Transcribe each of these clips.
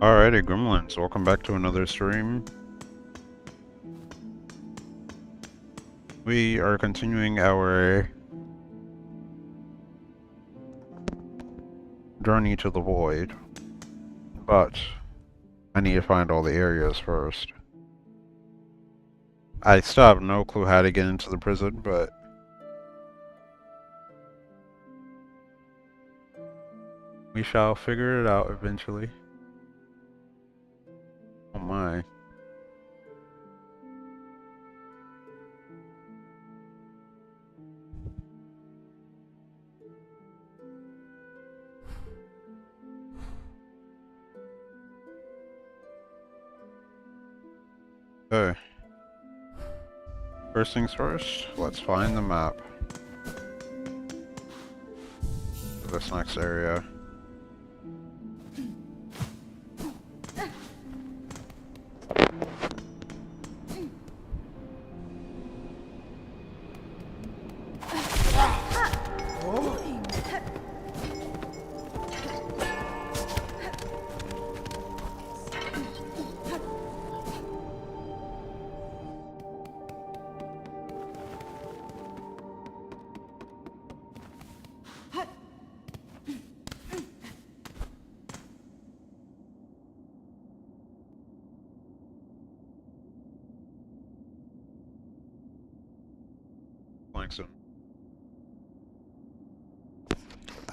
Alrighty, Gremlins, welcome back to another stream. We are continuing our journey to the void, but I need to find all the areas first. I still have no clue how to get into the prison, but we shall figure it out eventually. Oh my. Okay. First things first, let's find the map for this next area.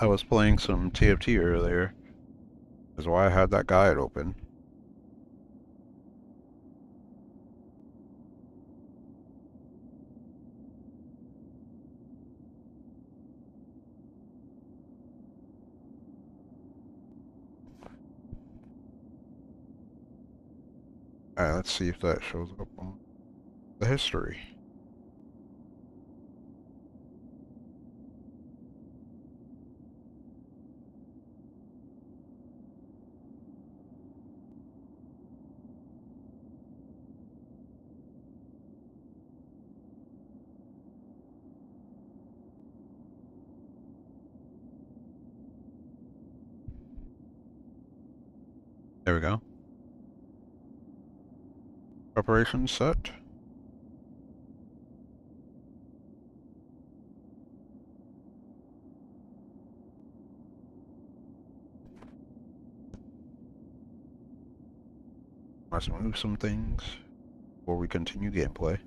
I was playing some TFT earlier. That's why I had that guide open. Alright, let's see if that shows up on the history. There we go. Preparation set. Let's move some things before we continue gameplay.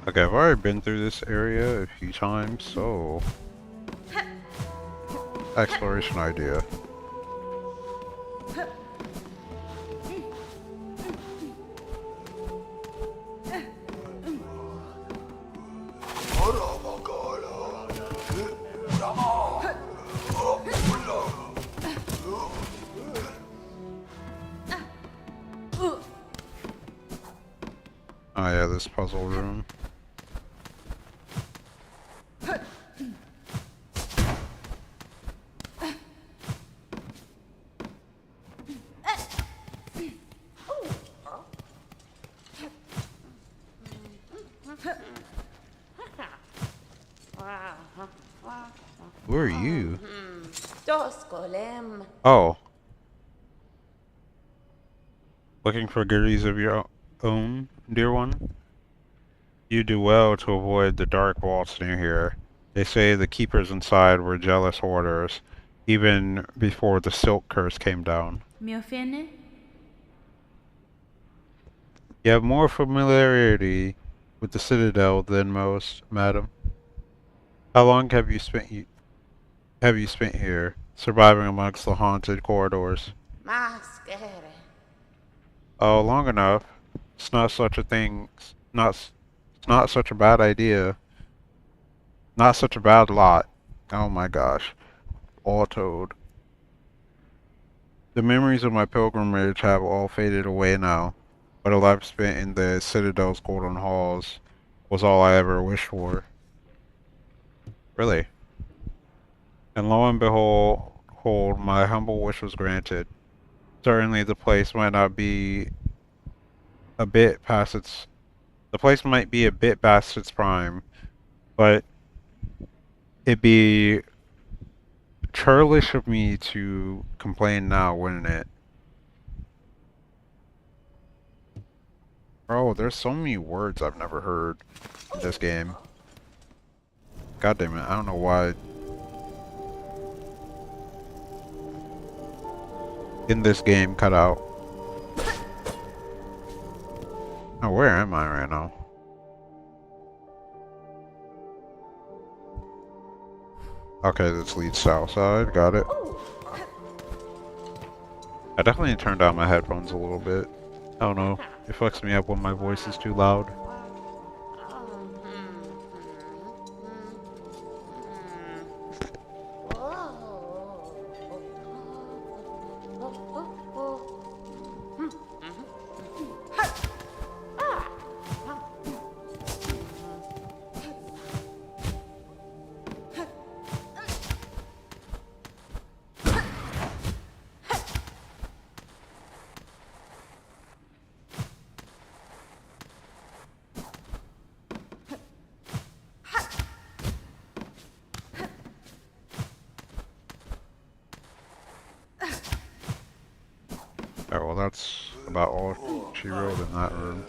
Okay, I've already been through this area a few times, so exploration idea. Oh yeah, this puzzle room. Who are you? Oh. Looking for goodies of your own, dear one? You do well to avoid the dark vaults near here. They say the keepers inside were jealous hoarders, even before the silk curse came down. You have more familiarity with the Citadel than most, madam. How long have you spent here, surviving amongst the haunted corridors? Oh, long enough. It's not such a thing. It's not such a bad idea. Not such a bad lot. Oh my gosh. All told. The memories of my pilgrimage have all faded away now, but a life spent in the Citadel's golden halls was all I ever wished for. Really. And lo and behold, my humble wish was granted. Certainly the place might not be a bit past its the place might be a bit past its prime, but it'd be churlish of me to complain now, wouldn't it? Bro, there's so many words I've never heard in this game. God damn it, I don't know why. In this game, cut out. Oh, where am I right now? Okay, this leads south side, got it. I definitely turned down my headphones a little bit. I don't know, it fucks me up when my voice is too loud. Oh, well, that's about all she wrote in that room.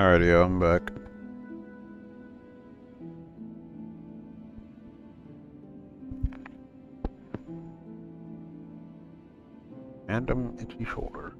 Alrighty, I'm back. Random itchy shoulder.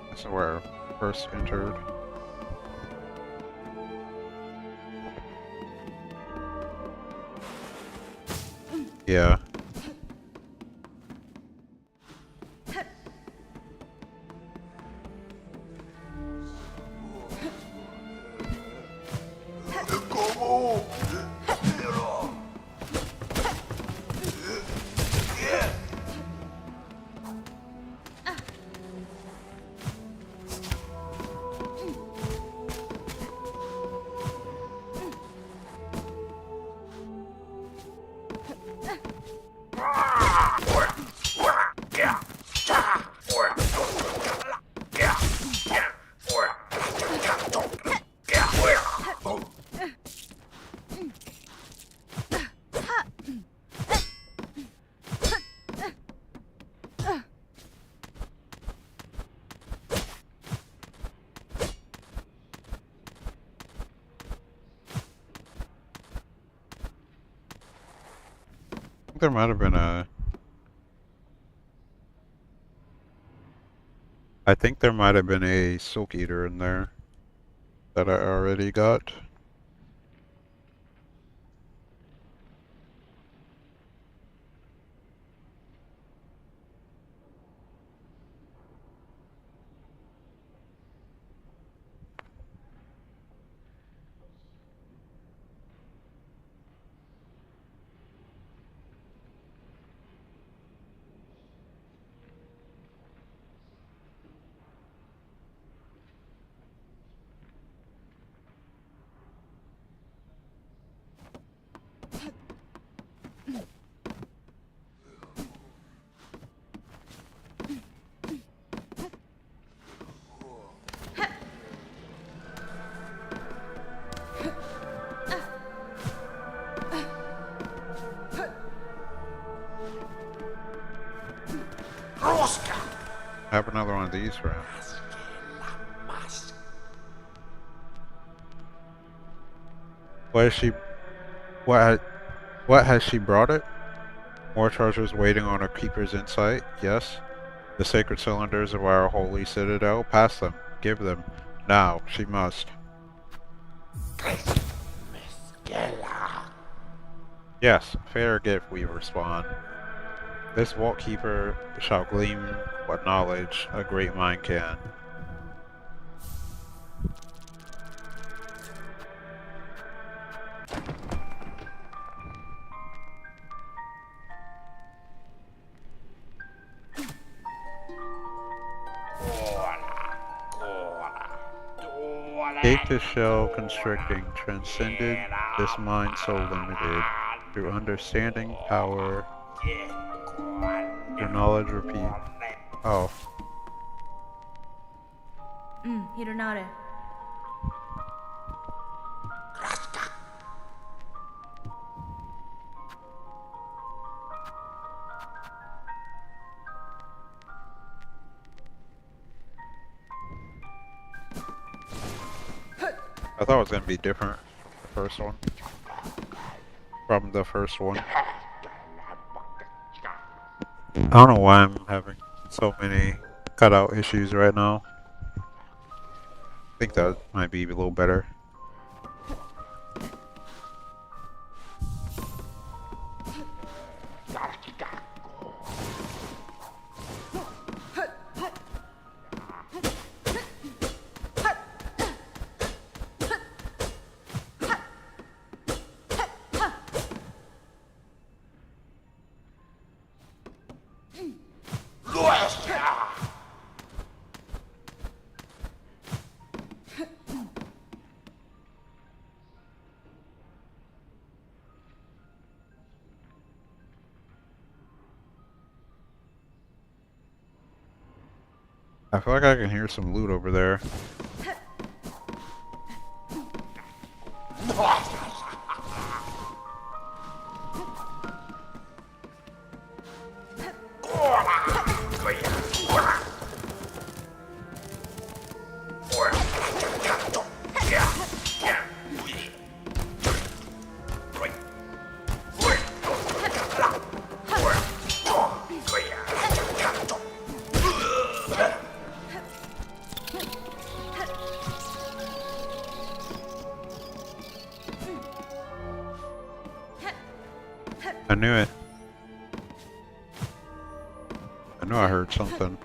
That's where I first entered. Yeah. There might have been a... I think there might have been a Silk Eater in there that I already got. Have another one of these for him. What is she? What has she brought it? More treasures waiting on a keeper's insight. Yes. The sacred cylinders of our holy citadel. Pass them. Give them. Now. She must. Yes. Fair gift, we respond. This vault keeper shall glean what knowledge a great mind can. Escape this shell constricting, transcended this mind so limited, through understanding power, through knowledge repeat. Oh. 일어나래. I thought it was going to be different, the first one. From the first one. I don't know why I'm having so many cutout issues right now. I think that might be a little better. I feel like I can hear some loot over there. I knew it. I knew I heard something.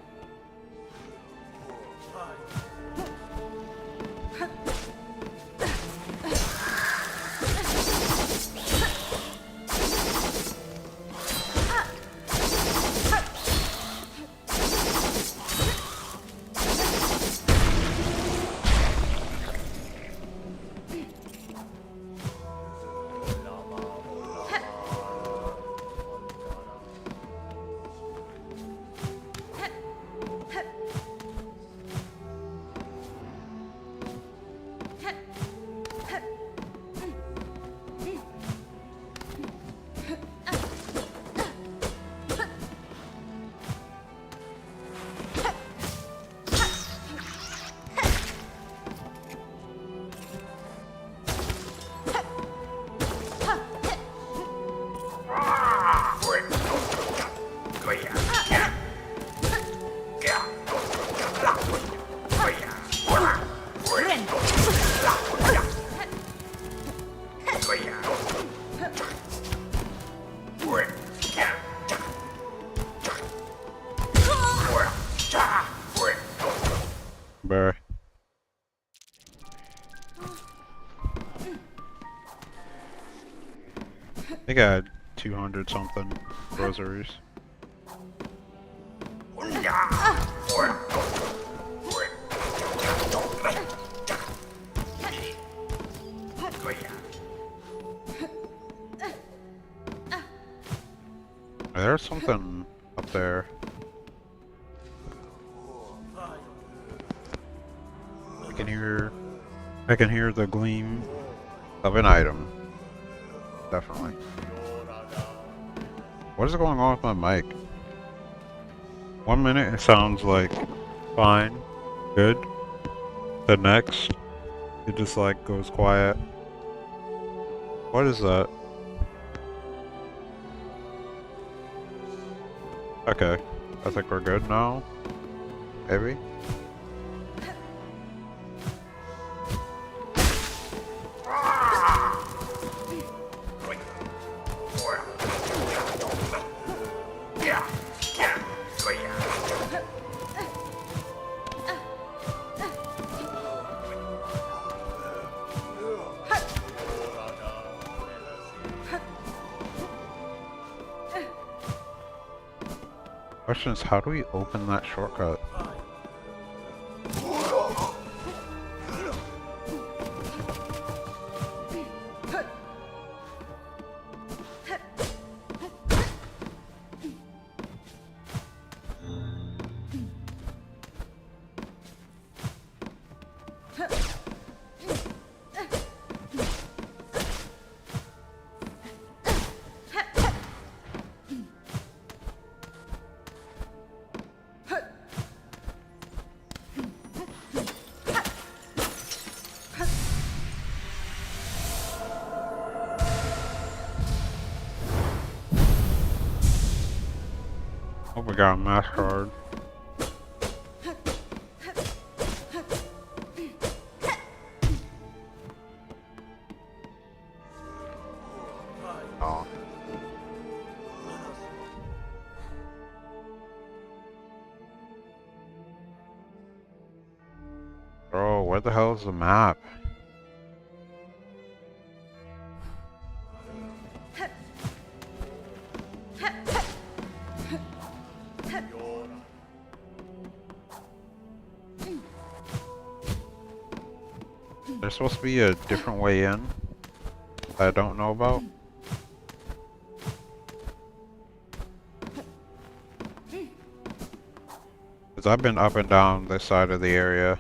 Bruh. I got 200 something rosaries. There's something up there. I can hear the gleam of an item. Definitely. What is going on with my mic? 1 minute it sounds like fine, good. The next, it just like goes quiet. What is that? Okay, I think we're good now. Maybe? Question is, how do we open that shortcut? Oh, we got a math card. Oh. Bro, where the hell is the map? There's supposed to be a different way in that I don't know about. Because I've been up and down this side of the area.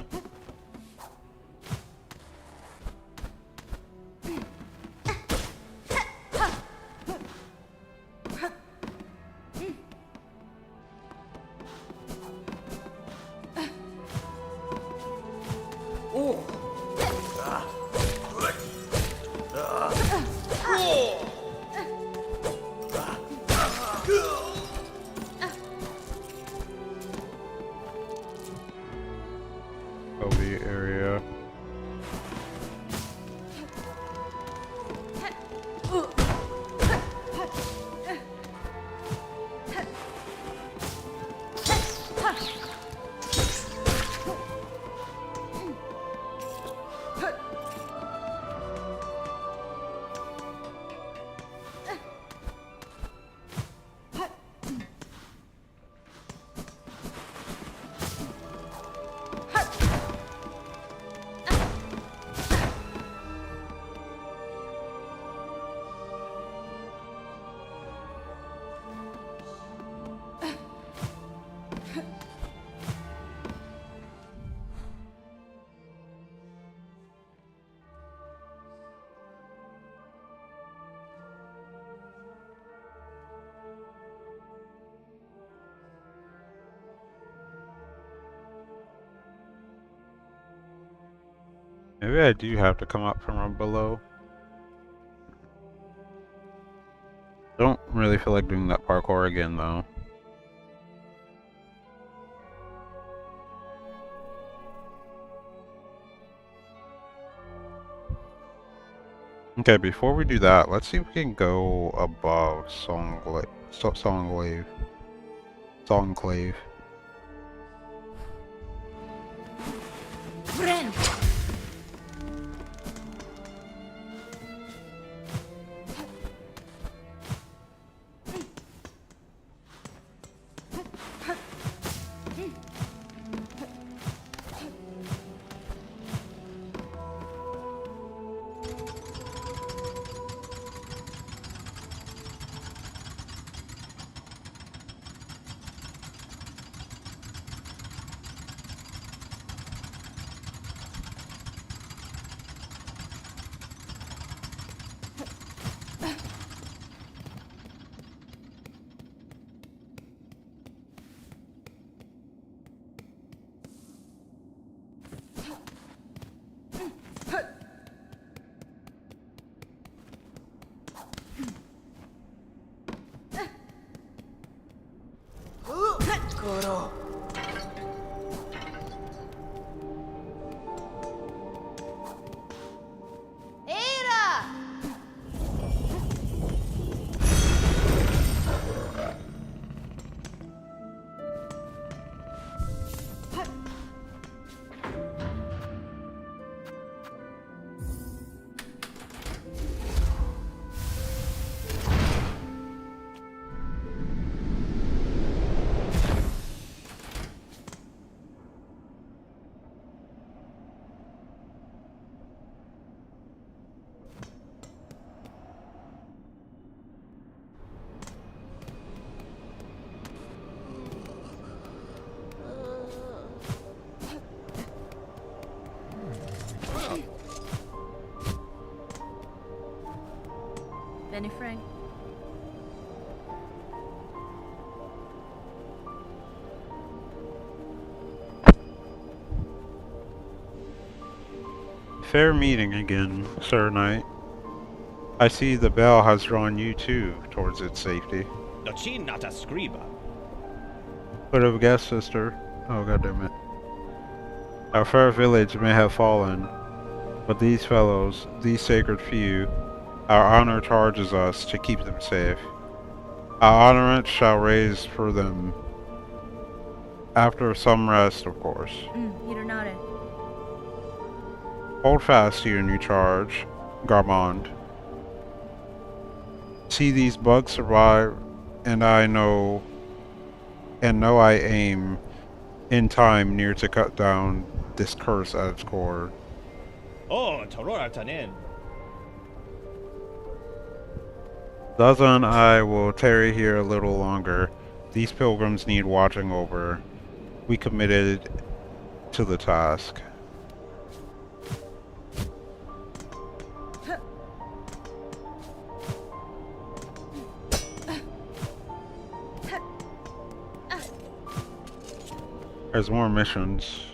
Kobe area. Maybe I do have to come up from below. Don't really feel like doing that parkour again though. Okay, before we do that, let's see if we can go above Songclave. Songclave. Friend. Benny Frank. Fair meeting again, Sir Knight. I see the bell has drawn you too towards its safety. Nata scriba. Would have guessed, sister. Oh, goddammit. Our fair village may have fallen, but these fellows, these sacred few, our honor charges us to keep them safe. Our honorant shall raise for them, after some rest, of course. Peter nodded. Hold fast to your new charge, Garmond. See these bugs survive, and know I aim in time near to cut down this curse at its core. Oh, Torora Tanen. Thus on I will tarry here a little longer. These pilgrims need watching over. We committed to the task. There's more missions.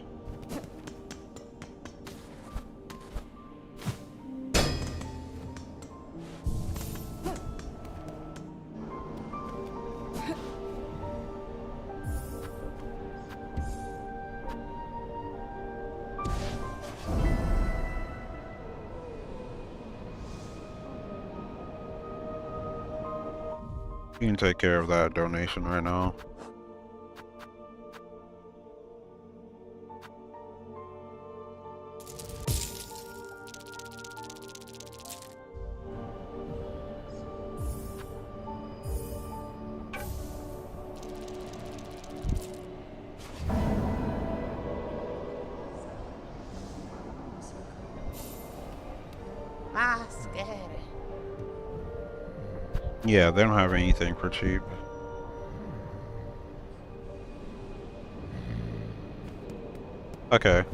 You can take care of that donation right now. Yeah, they don't have anything for cheap. Okay.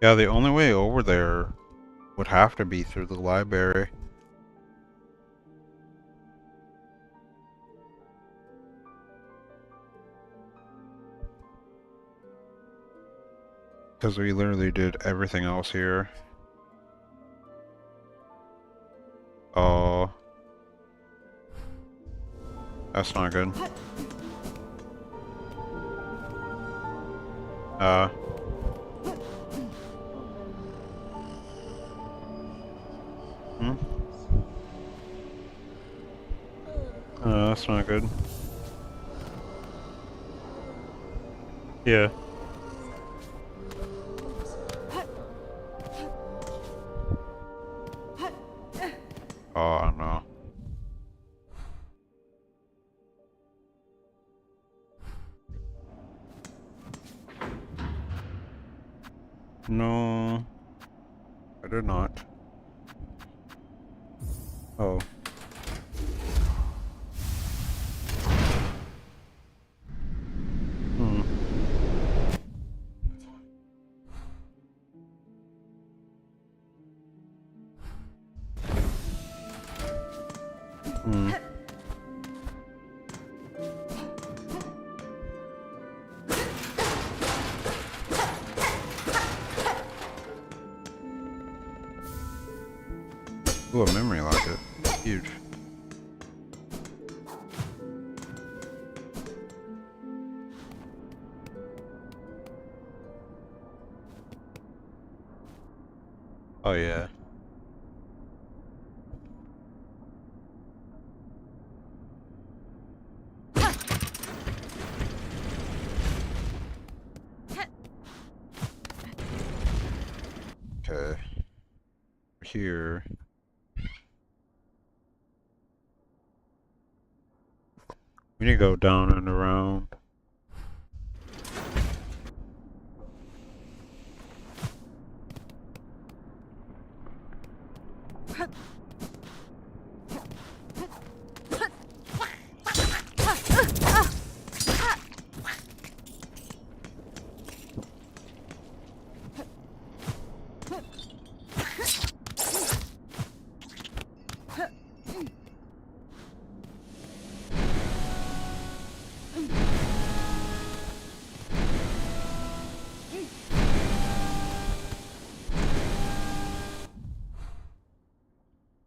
Yeah, the only way over there would have to be through the library. Because we literally did everything else here. Oh. That's not good. That's not good. Yeah. Oh no. No, I did not. Oh. Hmm. Ooh, a memory locket. Huge. Oh yeah. Okay. Here. We need to go down and around.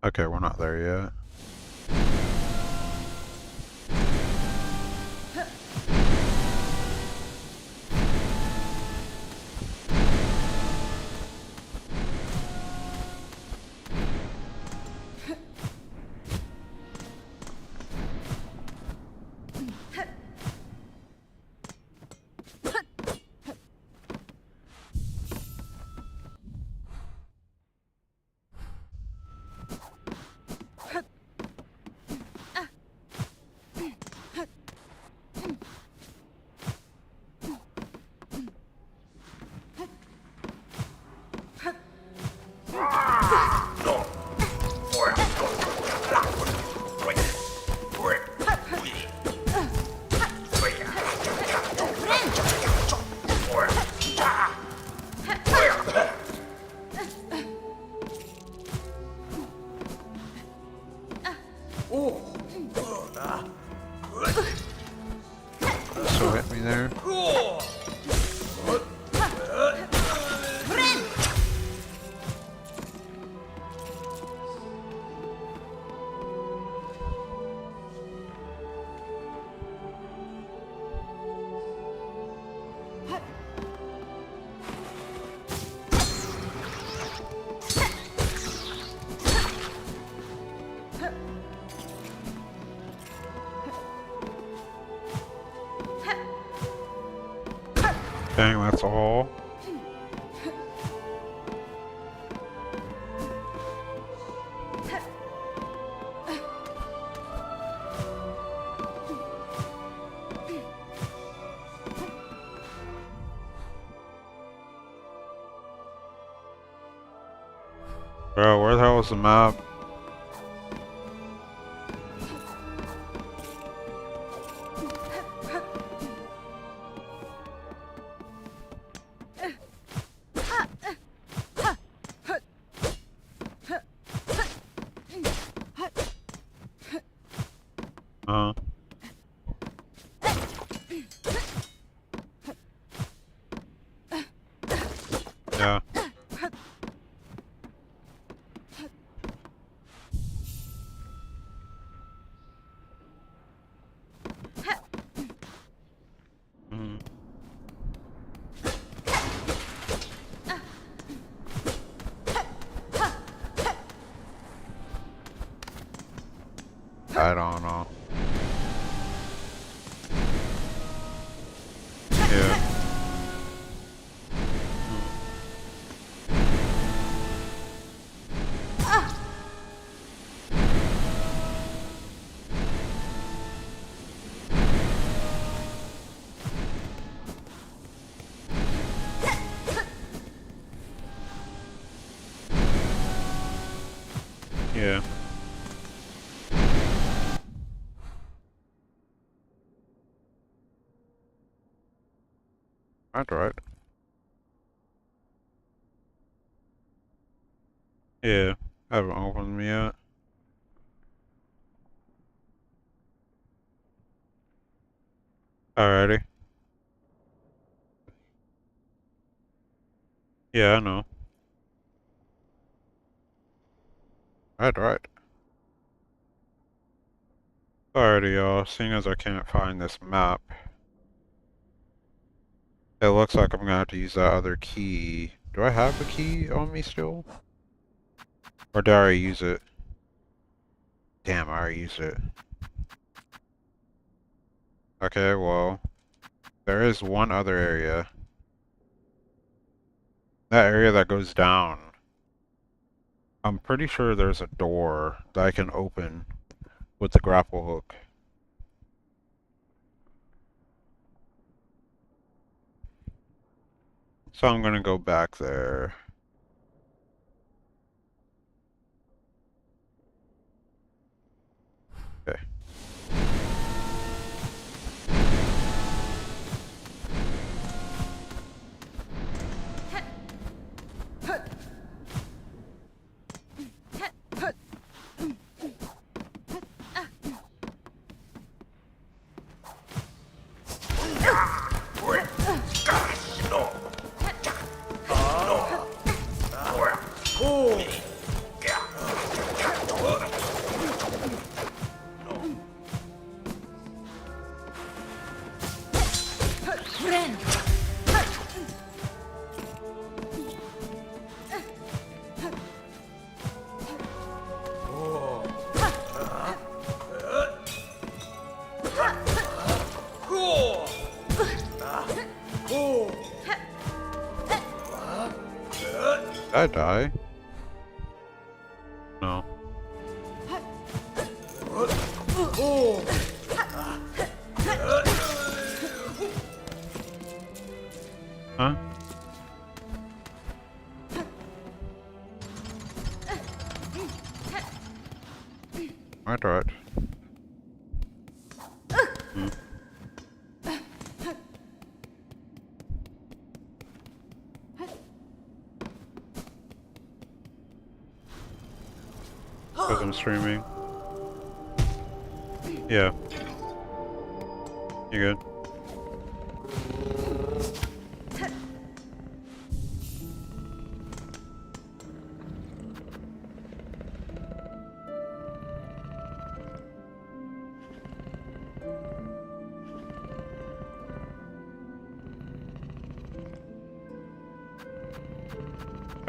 Okay, we're not there yet. So hit me there. Dang, that's all. Bro, where the hell is the map? Uh, yeah. Mhm. I don't know. Yeah. Yeah. That's right. Yeah. Haven't opened them yet. Alrighty. Yeah, I know. Right. Alrighty, y'all. Seeing as I can't find this map, it looks like I'm gonna have to use that other key. Do I have the key on me still? Or did I already use it? Damn, I already used it. Okay, well, there is one other area. That area that goes down. I'm pretty sure there's a door that I can open with the grapple hook. So I'm gonna go back there. Okay. Did I die? No. Huh? Right. Hmm. Because I'm streaming. Yeah. You good?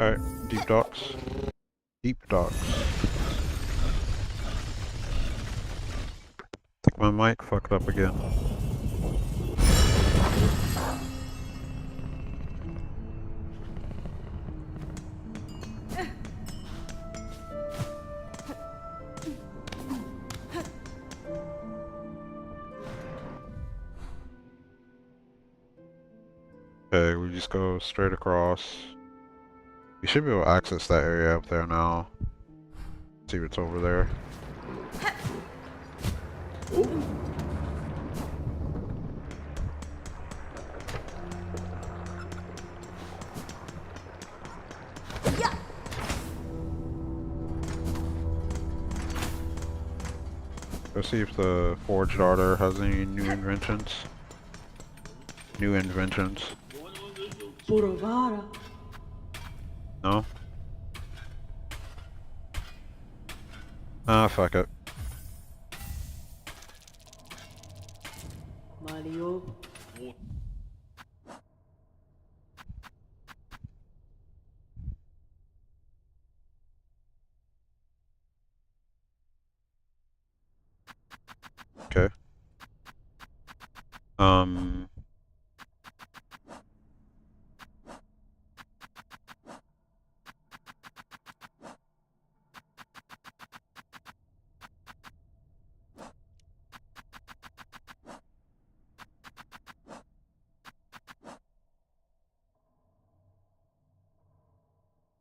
Alright, deep docks. Deep docks. Think my mic fucked up again. Okay, we just go straight across. We should be able to access that area up there now. See what's over there. Go see if the Forged Ardor has any new inventions. New inventions. No? Ah, fuck it. Mario. Okay.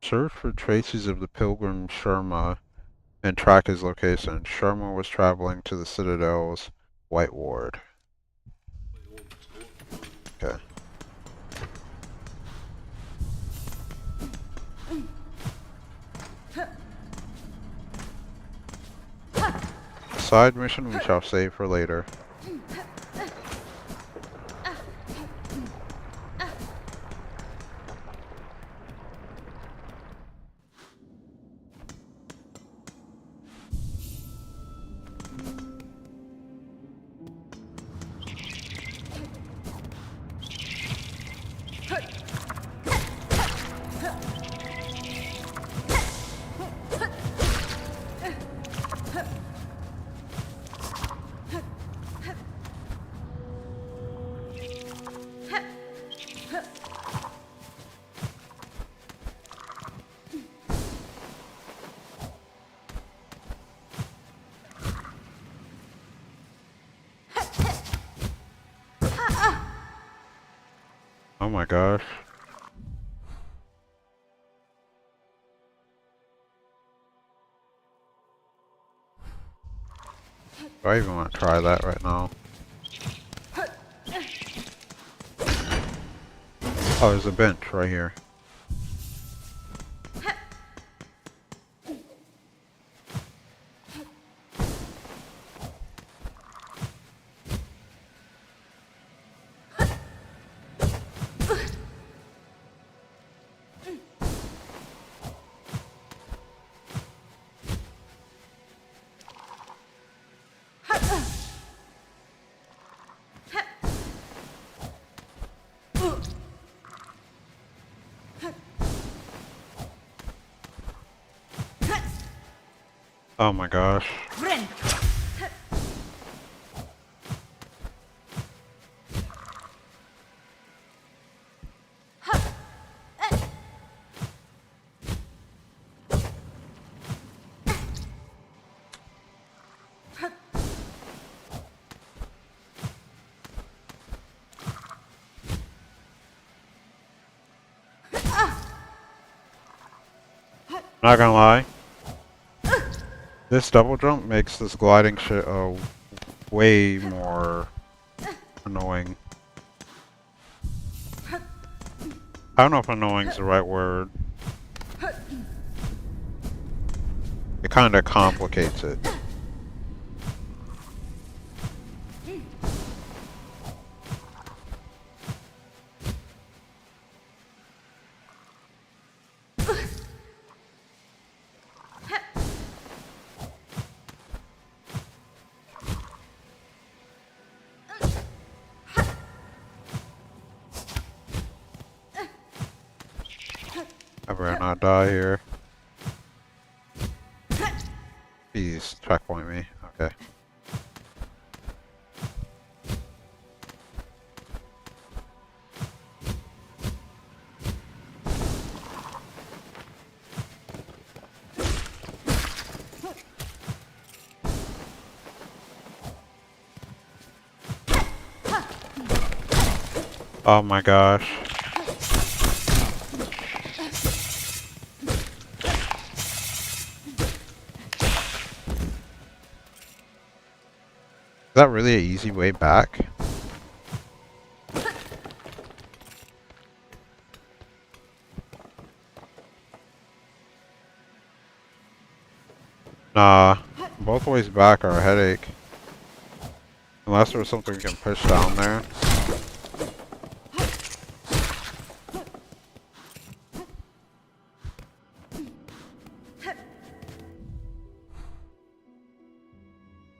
Search for traces of the pilgrim Sharma and track his location. Sharma was traveling to the Citadel's White Ward. Okay. Side mission we shall save for later. Oh my gosh. Do I even want to try that right now? Oh, there's a bench right here. Oh my gosh. Not gonna lie. This double jump makes this gliding shit way more annoying. I don't know if annoying is the right word. It kind of complicates it. I better not die here. Please checkpoint me. Okay. Oh my gosh. Is that really an easy way back? Nah, both ways back are a headache. Unless there's something you can push down there.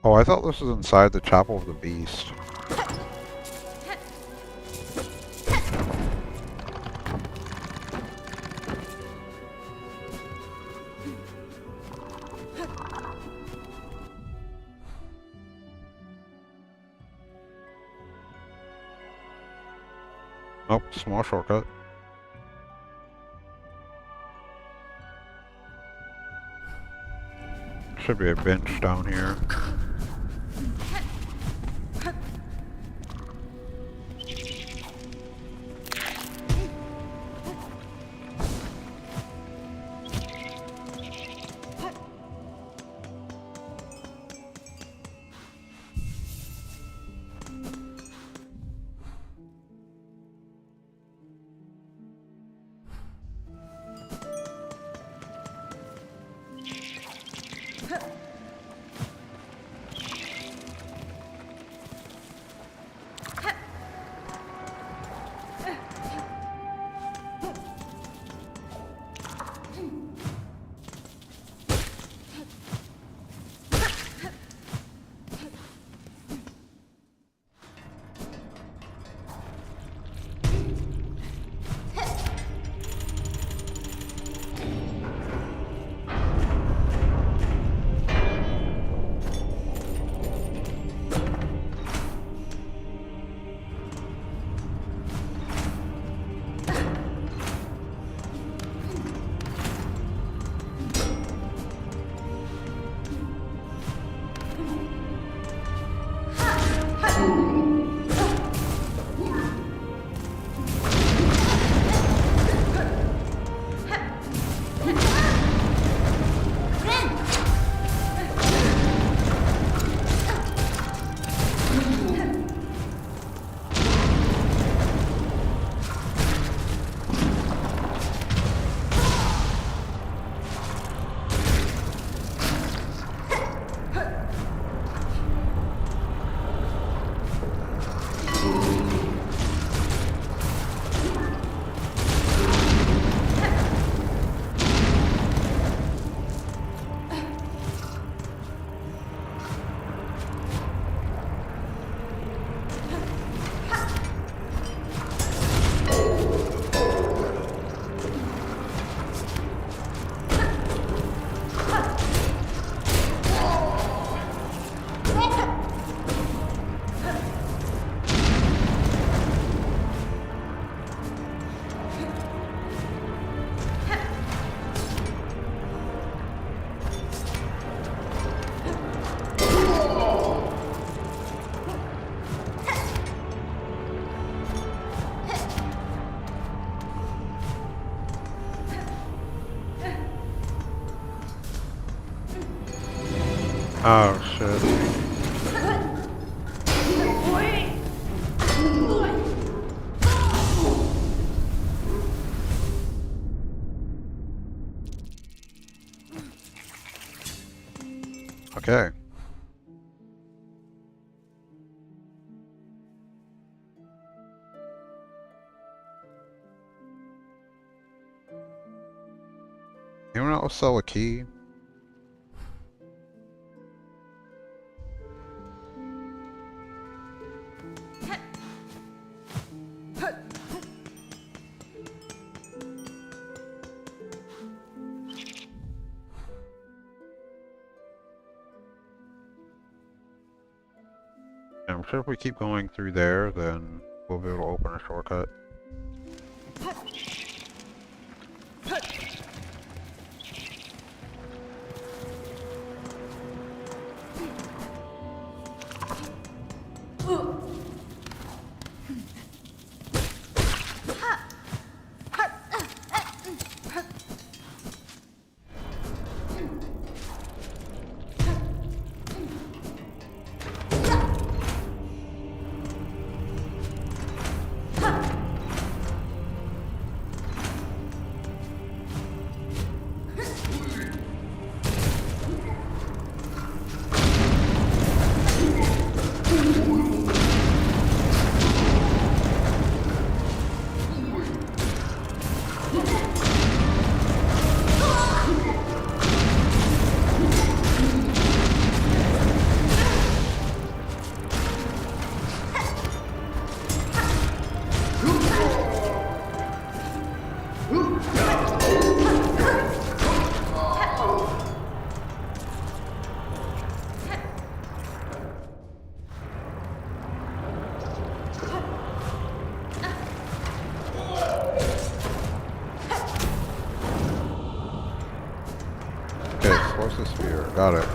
Oh, I thought this was inside the Chapel of the Beast. Nope, small shortcut. Should be a bench down here. Oh shit. Okay. Anyone else sell a key? I'm sure if we keep going through there, then we'll be able to open a shortcut. Okay, what's the sphere? Got it.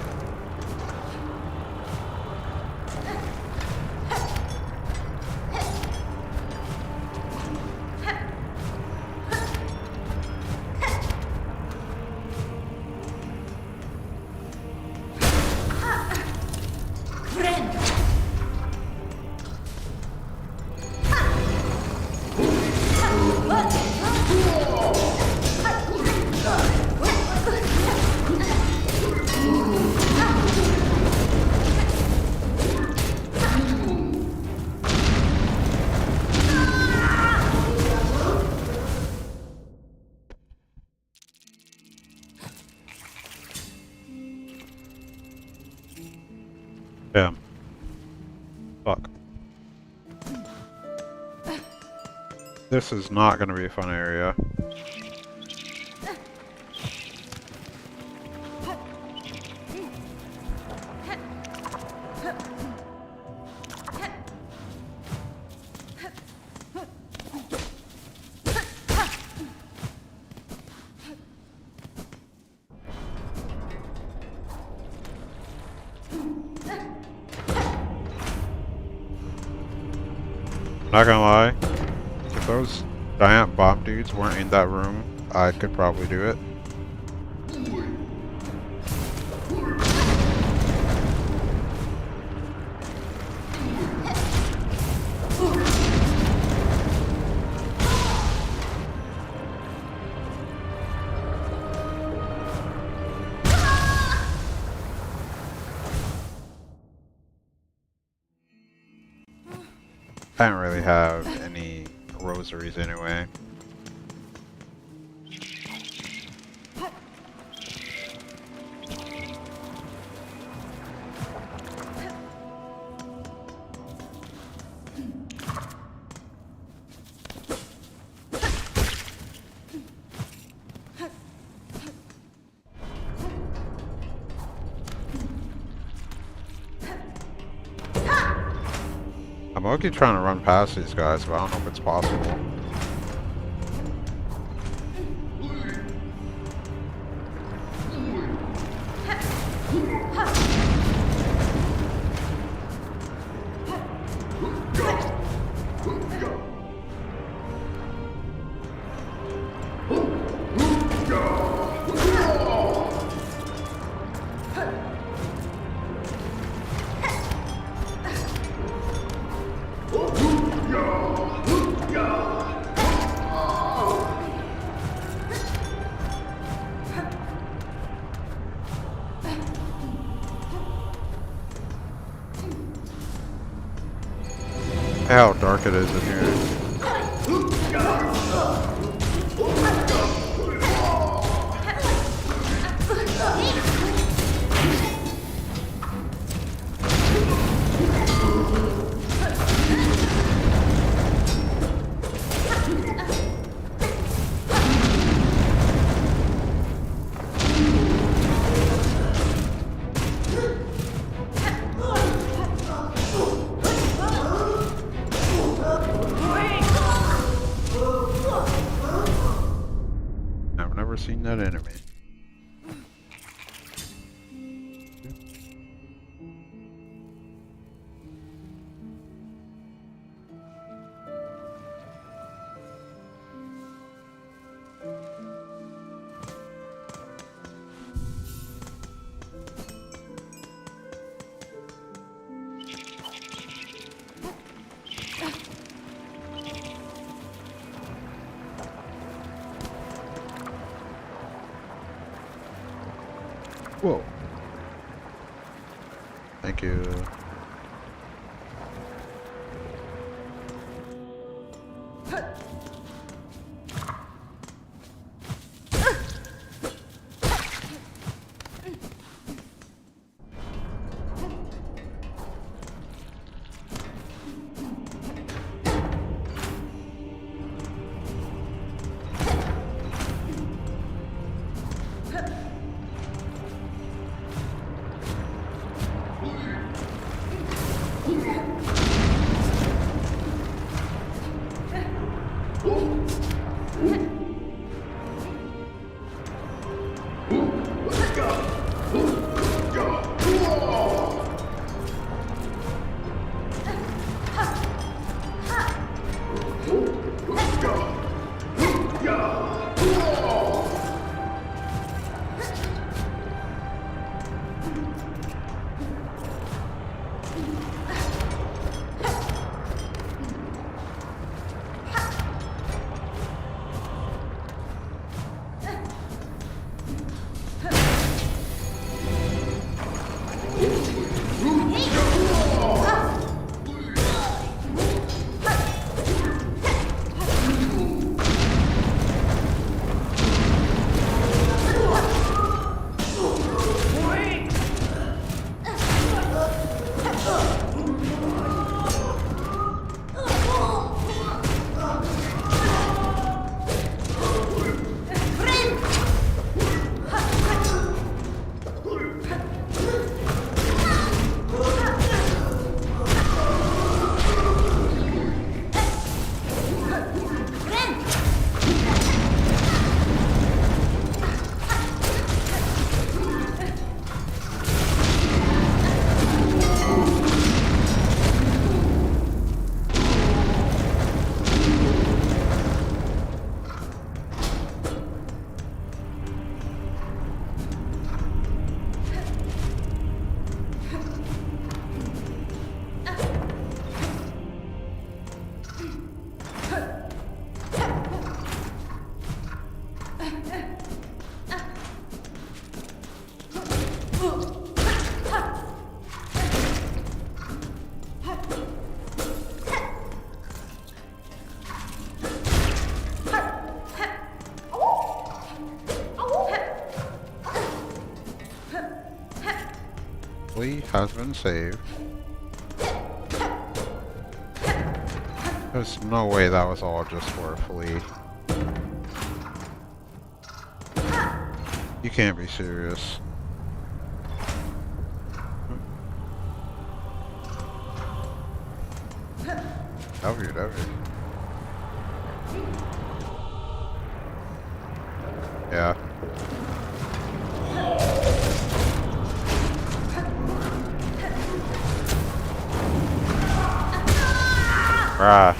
Damn. Fuck. This is not gonna be a fun area. Not gonna lie, if those giant bomb dudes weren't in that room, I could probably do it. I don't really have any rosaries anyway. I'm okay trying to run past these guys, but I don't know if it's possible. How dark it is in here. I've never seen that enemy. Whoa. Thank you. flea has been saved. There's no way that was all just for a flea. You can't be serious. W. Yeah. Ah.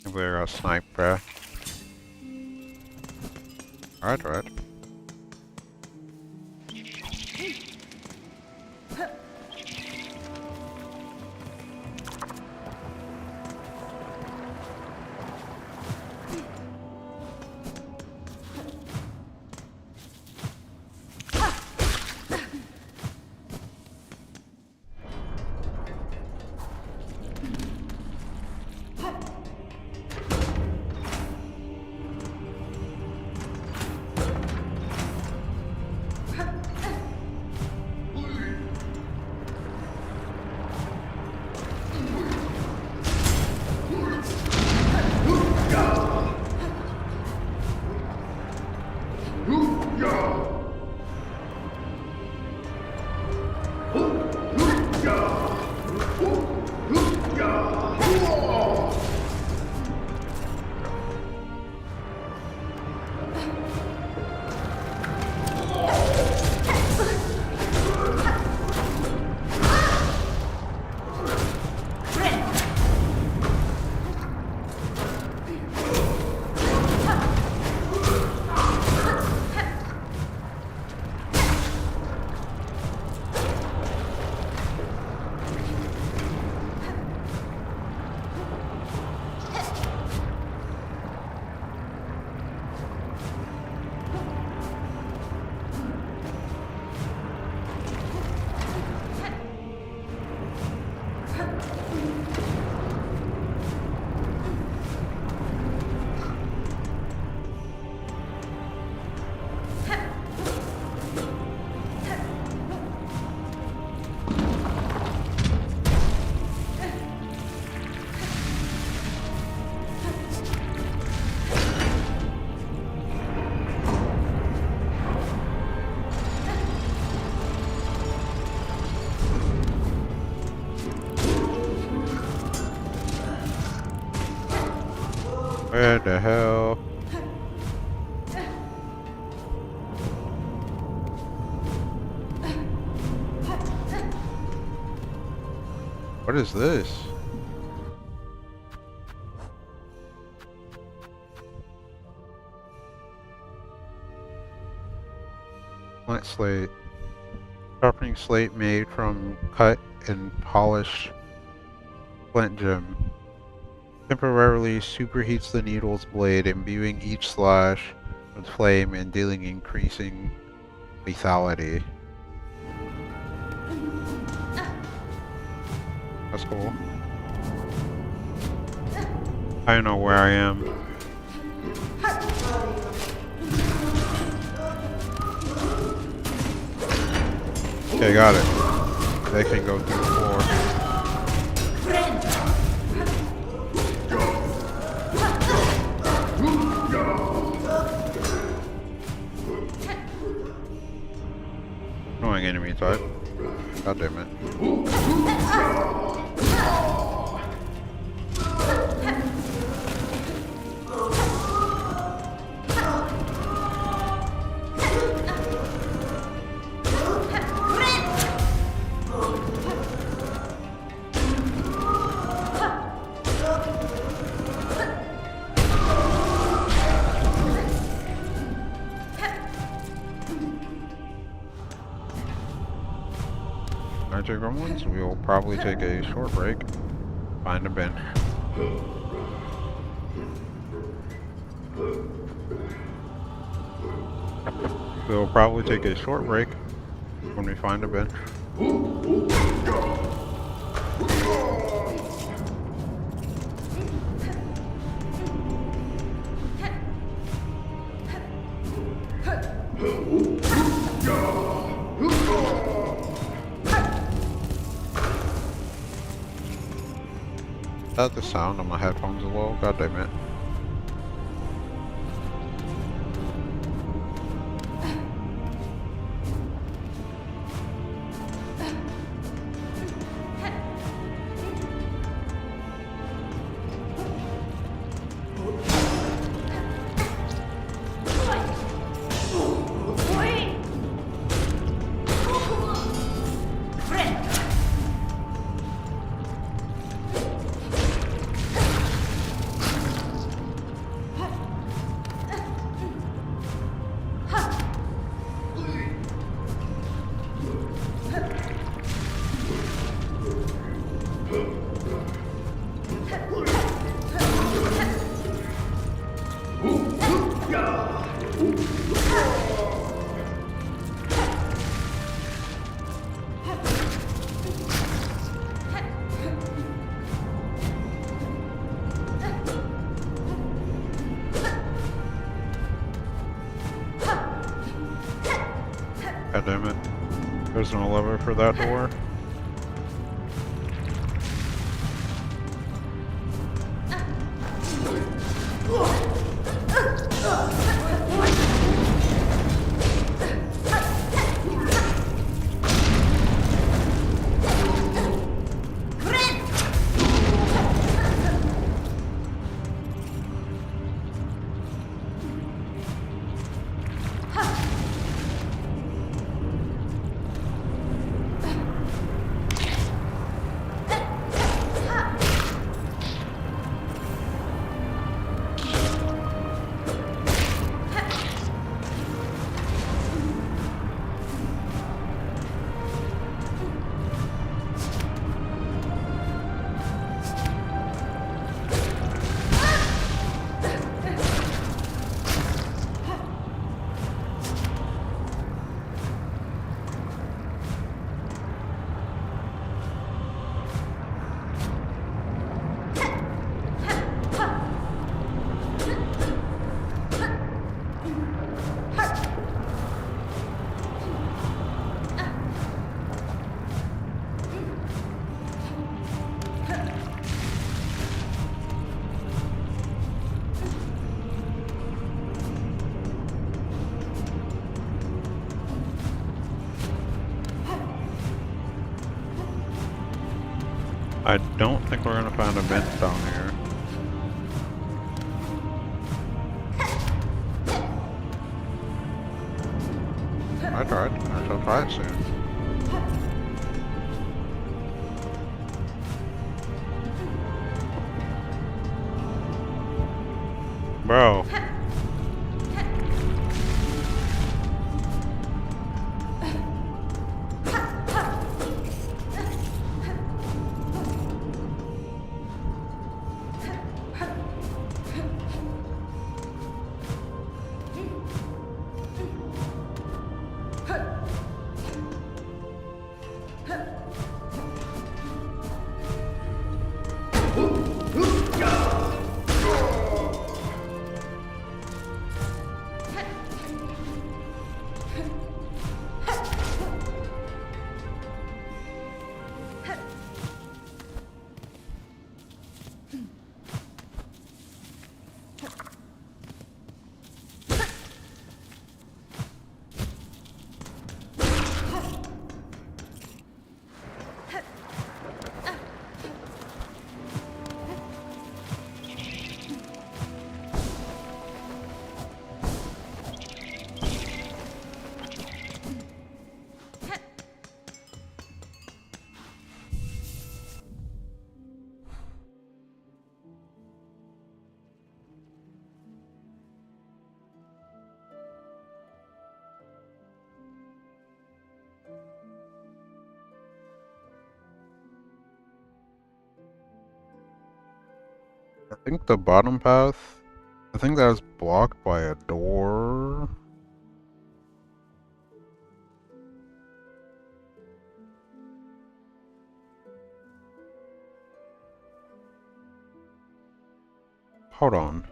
I believe I got sniped, bruh. Alright. Where the hell? What is this? Flint slate. Sharpening slate made from cut and polished flint gem. Temporarily superheats the needle's blade, imbuing each slash with flame and dealing increasing lethality. That's cool. I know where I am. Okay, got it. They can go through the floor. Annoying enemy type. God damn it. Alright, Gremlins, we will probably take a short break. Find a bench. We will probably take a short break when we find a bench. That the sound on my headphones a little. God damn it. God damn it. There's no lever for that door. I don't think we're gonna find a vent down here. I tried. I shall try it soon. Bro. I think the bottom path, I think that was blocked by a door. Hold on.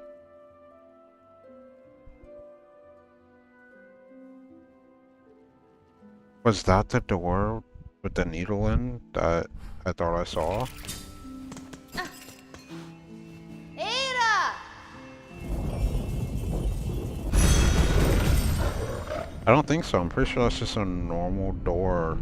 Was that the door with the needle in that I thought I saw? I don't think so. I'm pretty sure that's just a normal door.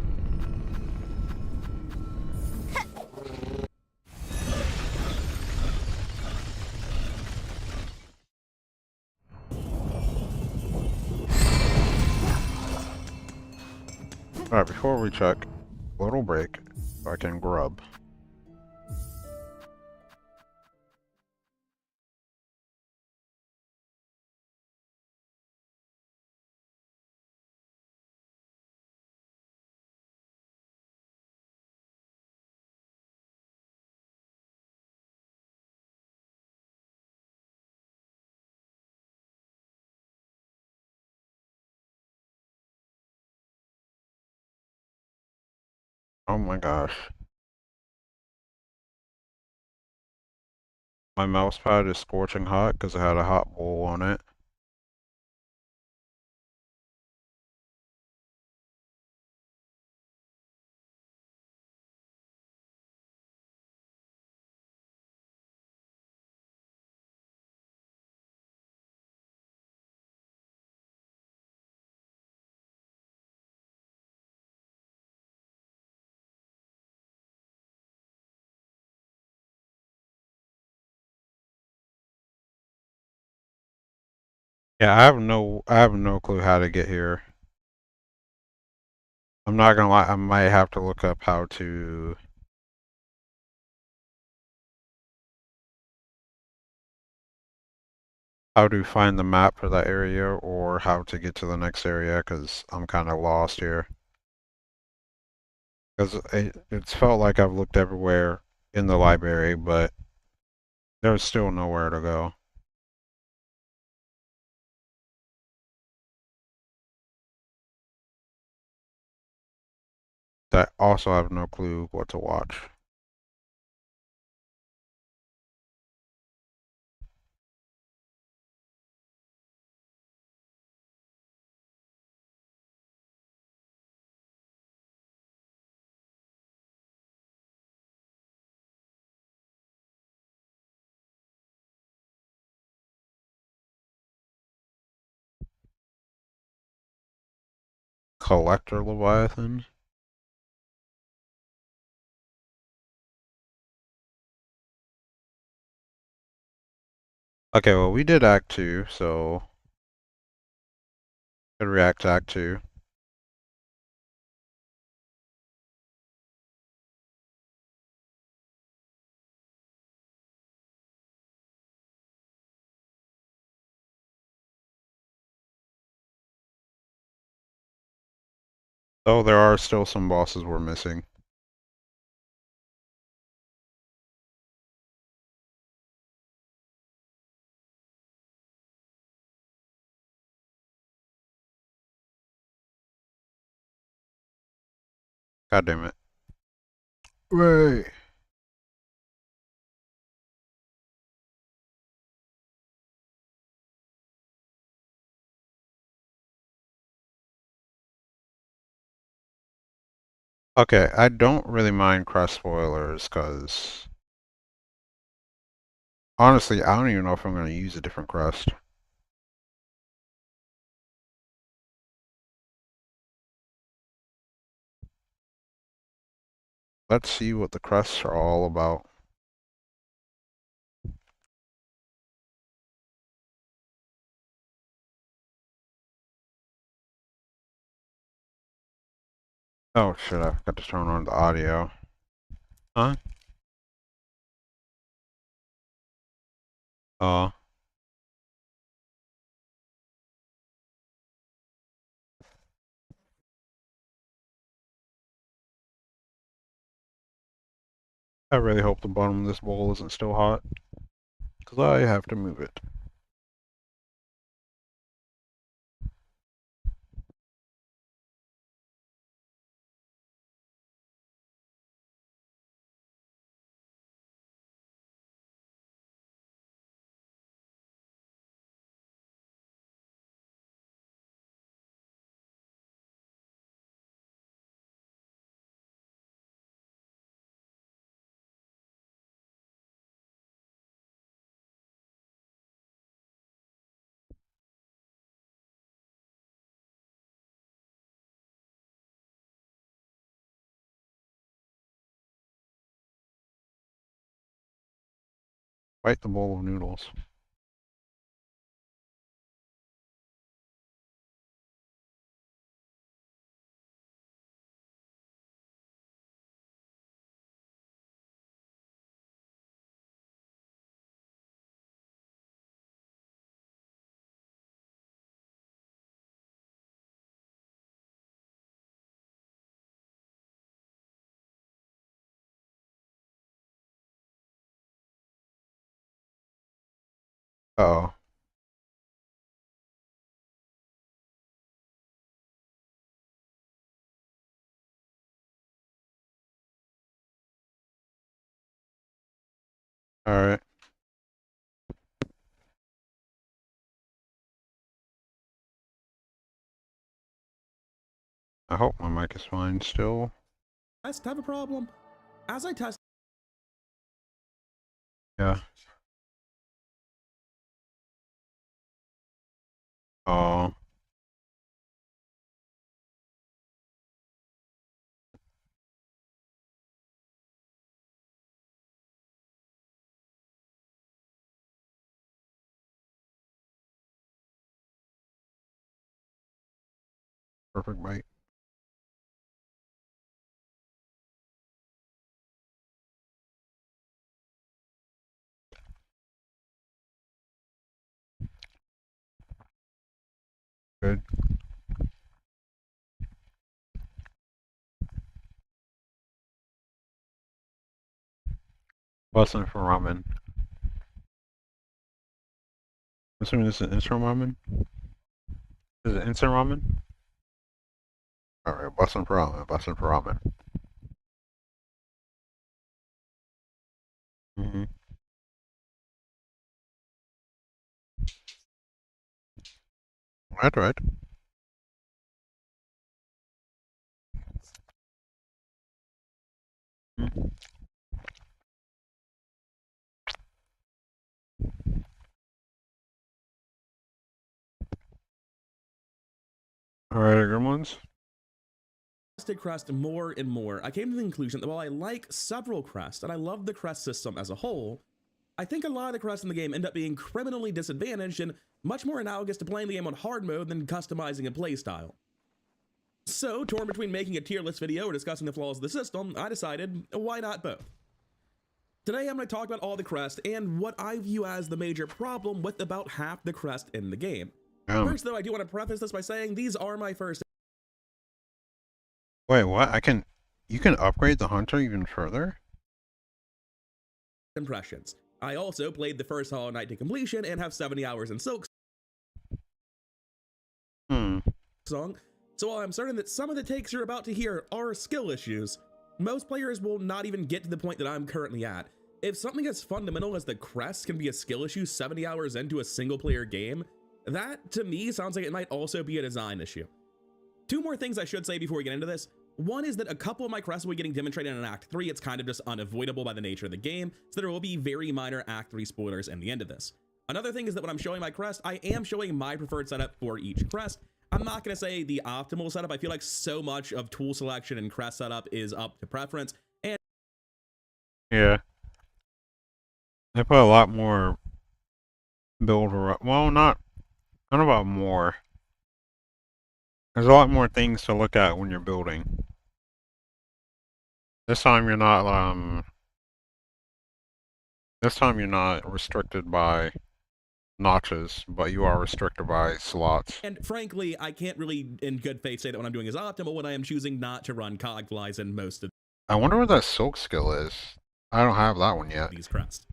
Alright, before we check, little break so I can grub. Oh my gosh. My mouse pad is scorching hot because it had a hot bowl on it. Yeah, I have no clue how to get here. I'm not gonna lie, I might have to look up how to find the map for that area or how to get to the next area because I'm kind of lost here. Because it's felt like I've looked everywhere in the library, but there's still nowhere to go. I also have no clue what to watch. Collector Leviathan? Okay, well we did Act 2, so could react to Act 2. Oh, there are still some bosses we're missing. God damn it. Right. Okay, I don't really mind crust spoilers, because honestly, I don't even know if I'm going to use a different crust. Let's see what the crusts are all about. Oh shit, I forgot to turn on the audio. Huh? Oh, I really hope the bottom of this bowl isn't still hot, because I have to move it. Bite the bowl of noodles. Uh-oh. Alright. I hope my mic is fine still. Have a problem. As I test. Yeah. Oh. Perfect bite. Good. Busting for ramen. I'm assuming this is instant ramen? Is it instant ramen? Alright, busting for ramen, busting for ramen. Mm-hmm. That's right. Mm-hmm. Alright, Gremlins. Crest more and more, I came to the conclusion that while I like several crests and I love the crest system as a whole, I think a lot of the crests in the game end up being criminally disadvantaged and much more analogous to playing the game on hard mode than customizing a playstyle. So, torn between making a tier list video or discussing the flaws of the system, I decided, why not both? Today I'm going to talk about all the crests and what I view as the major problem with about half the crest in the game. First though, I do want to preface this by saying these are my first Wait, what? You can upgrade the hunter even further? impressions. I also played the first Hollow Knight to completion and have 70 hours in Silksong. So while I'm certain that some of the takes you're about to hear are skill issues, most players will not even get to the point that I'm currently at. If something as fundamental as the crest can be a skill issue 70 hours into a single player game, that to me sounds like it might also be a design issue. Two more things I should say before we get into this. One is that a couple of my crests will be getting demonstrated in Act 3. It's kind of just unavoidable by the nature of the game, so there will be very minor Act 3 spoilers in the end of this. Another thing is that when I'm showing my crest, I am showing my preferred setup for each crest. I'm not going to say the optimal setup. I feel like so much of tool selection and crest setup is up to preference. And Yeah. They put a lot more well, not about more. There's a lot more things to look at when you're building. This time you're not restricted by notches, but you are restricted by slots. And frankly, I can't really in good faith say that what I'm doing is optimal when I am choosing not to run cogflies in most of I wonder what that silk skill is. I don't have that one yet. these crests.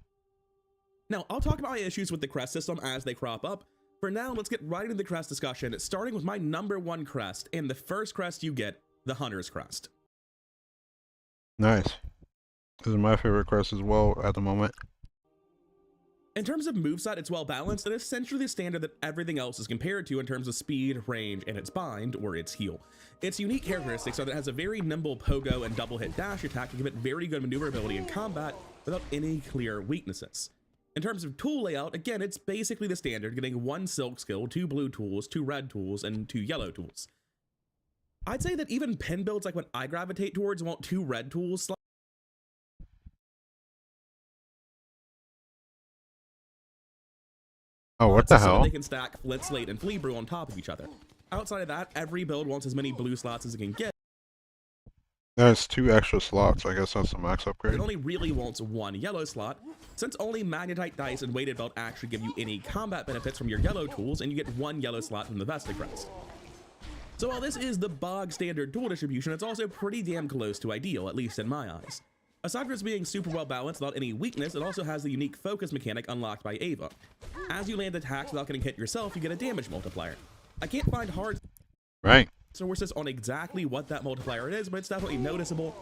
Now, I'll talk about my issues with the crest system as they crop up. For now, let's get right into the crest discussion, starting with my #1 crest, and the first crest you get, the Hunter's Crest. Nice. This is my favorite crest as well at the moment. In terms of moveset, it's well balanced and essentially the standard that everything else is compared to in terms of speed, range, and its bind, or its heal. Its unique characteristics are that it has a very nimble pogo and double hit dash attack to give it very good maneuverability in combat without any clear weaknesses. In terms of tool layout, again, it's basically the standard, getting 1 silk skill, 2 blue tools, 2 red tools, and 2 yellow tools. I'd say that even pin builds like what I gravitate towards want 2 red tools Oh, what the so that hell? they can stack Flint, Slate, and Flea Brew on top of each other. Outside of that, every build wants as many blue slots as it can get. There's 2 extra slots. I guess that's the max upgrade. It only really wants 1 yellow slot, since only Magnetite Dice and Weighted Belt actually give you any combat benefits from your yellow tools, and you get 1 yellow slot from the Vested Crest. So while this is the bog standard tool distribution, it's also pretty damn close to ideal, at least in my eyes. Aside from being super well balanced without any weakness, it also has the unique focus mechanic unlocked by Ava. As you land attacks without getting hit yourself, you get a damage multiplier. I can't find hard sources on exactly what that multiplier is, but it's definitely noticeable.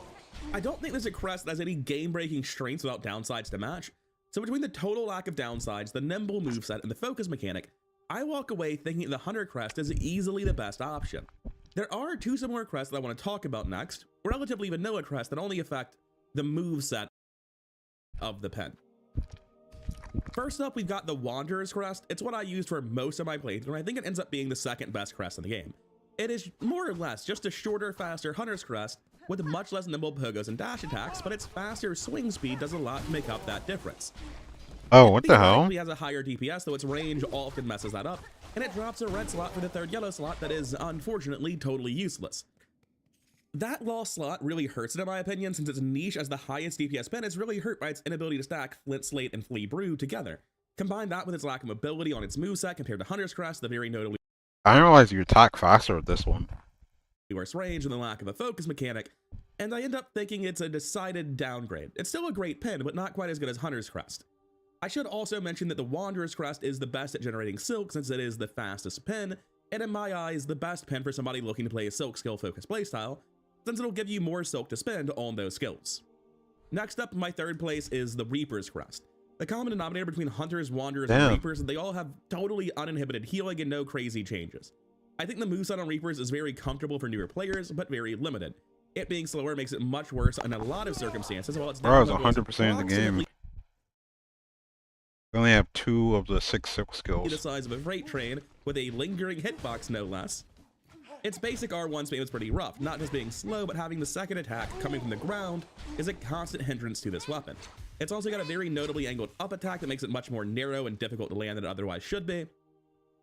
I don't think there's a crest that has any game-breaking strengths without downsides to match, so between the total lack of downsides, the nimble moveset, and the focus mechanic, I walk away thinking the Hunter Crest is easily the best option. There are 2 similar crests that I want to talk about next, relatively vanilla crests that only affect the moveset of the pen. First up, we've got the Wanderer's Crest. It's what I used for most of my playthrough, and I think it ends up being the second best crest in the game. It is more or less just a shorter, faster Hunter's Crest with much less nimble pogos and dash attacks, but its faster swing speed does a lot to make up that difference. Oh, what the hell? It has a higher DPS, though its range often messes that up, and it drops a red slot for the 3rd yellow slot that is, unfortunately, totally useless. That lost slot really hurts it in my opinion, since its niche as the highest DPS pen is really hurt by its inability to stack Flint, Slate, and Flea Brew together. Combine that with its lack of mobility on its moveset compared to Hunter's Crest, the very notably I didn't realize you attack faster with this one. worse range and the lack of a focus mechanic, and I end up thinking it's a decided downgrade. It's still a great pen, but not quite as good as Hunter's Crest. I should also mention that the Wanderer's Crest is the best at generating silk, since it is the fastest pen, and in my eyes, the best pen for somebody looking to play a silk skill focused playstyle, since it'll give you more silk to spend on those skills. Next up, my 3rd place is the Reaper's Crest. The common denominator between Hunters, Wanderers, and Reapers is they all have totally uninhibited healing and no crazy changes. I think the moveset on Reapers is very comfortable for newer players, but very limited. It being slower makes it much worse in a lot of circumstances, while it's Bro, it's 100% in the game. We only have 2 of the 6 silk skills. The size of a freight train with a lingering hitbox, no less. Its basic R1 spam is pretty rough, not just being slow, but having the second attack coming from the ground is a constant hindrance to this weapon. It's also got a very notably angled up attack that makes it much more narrow and difficult to land than it otherwise should be.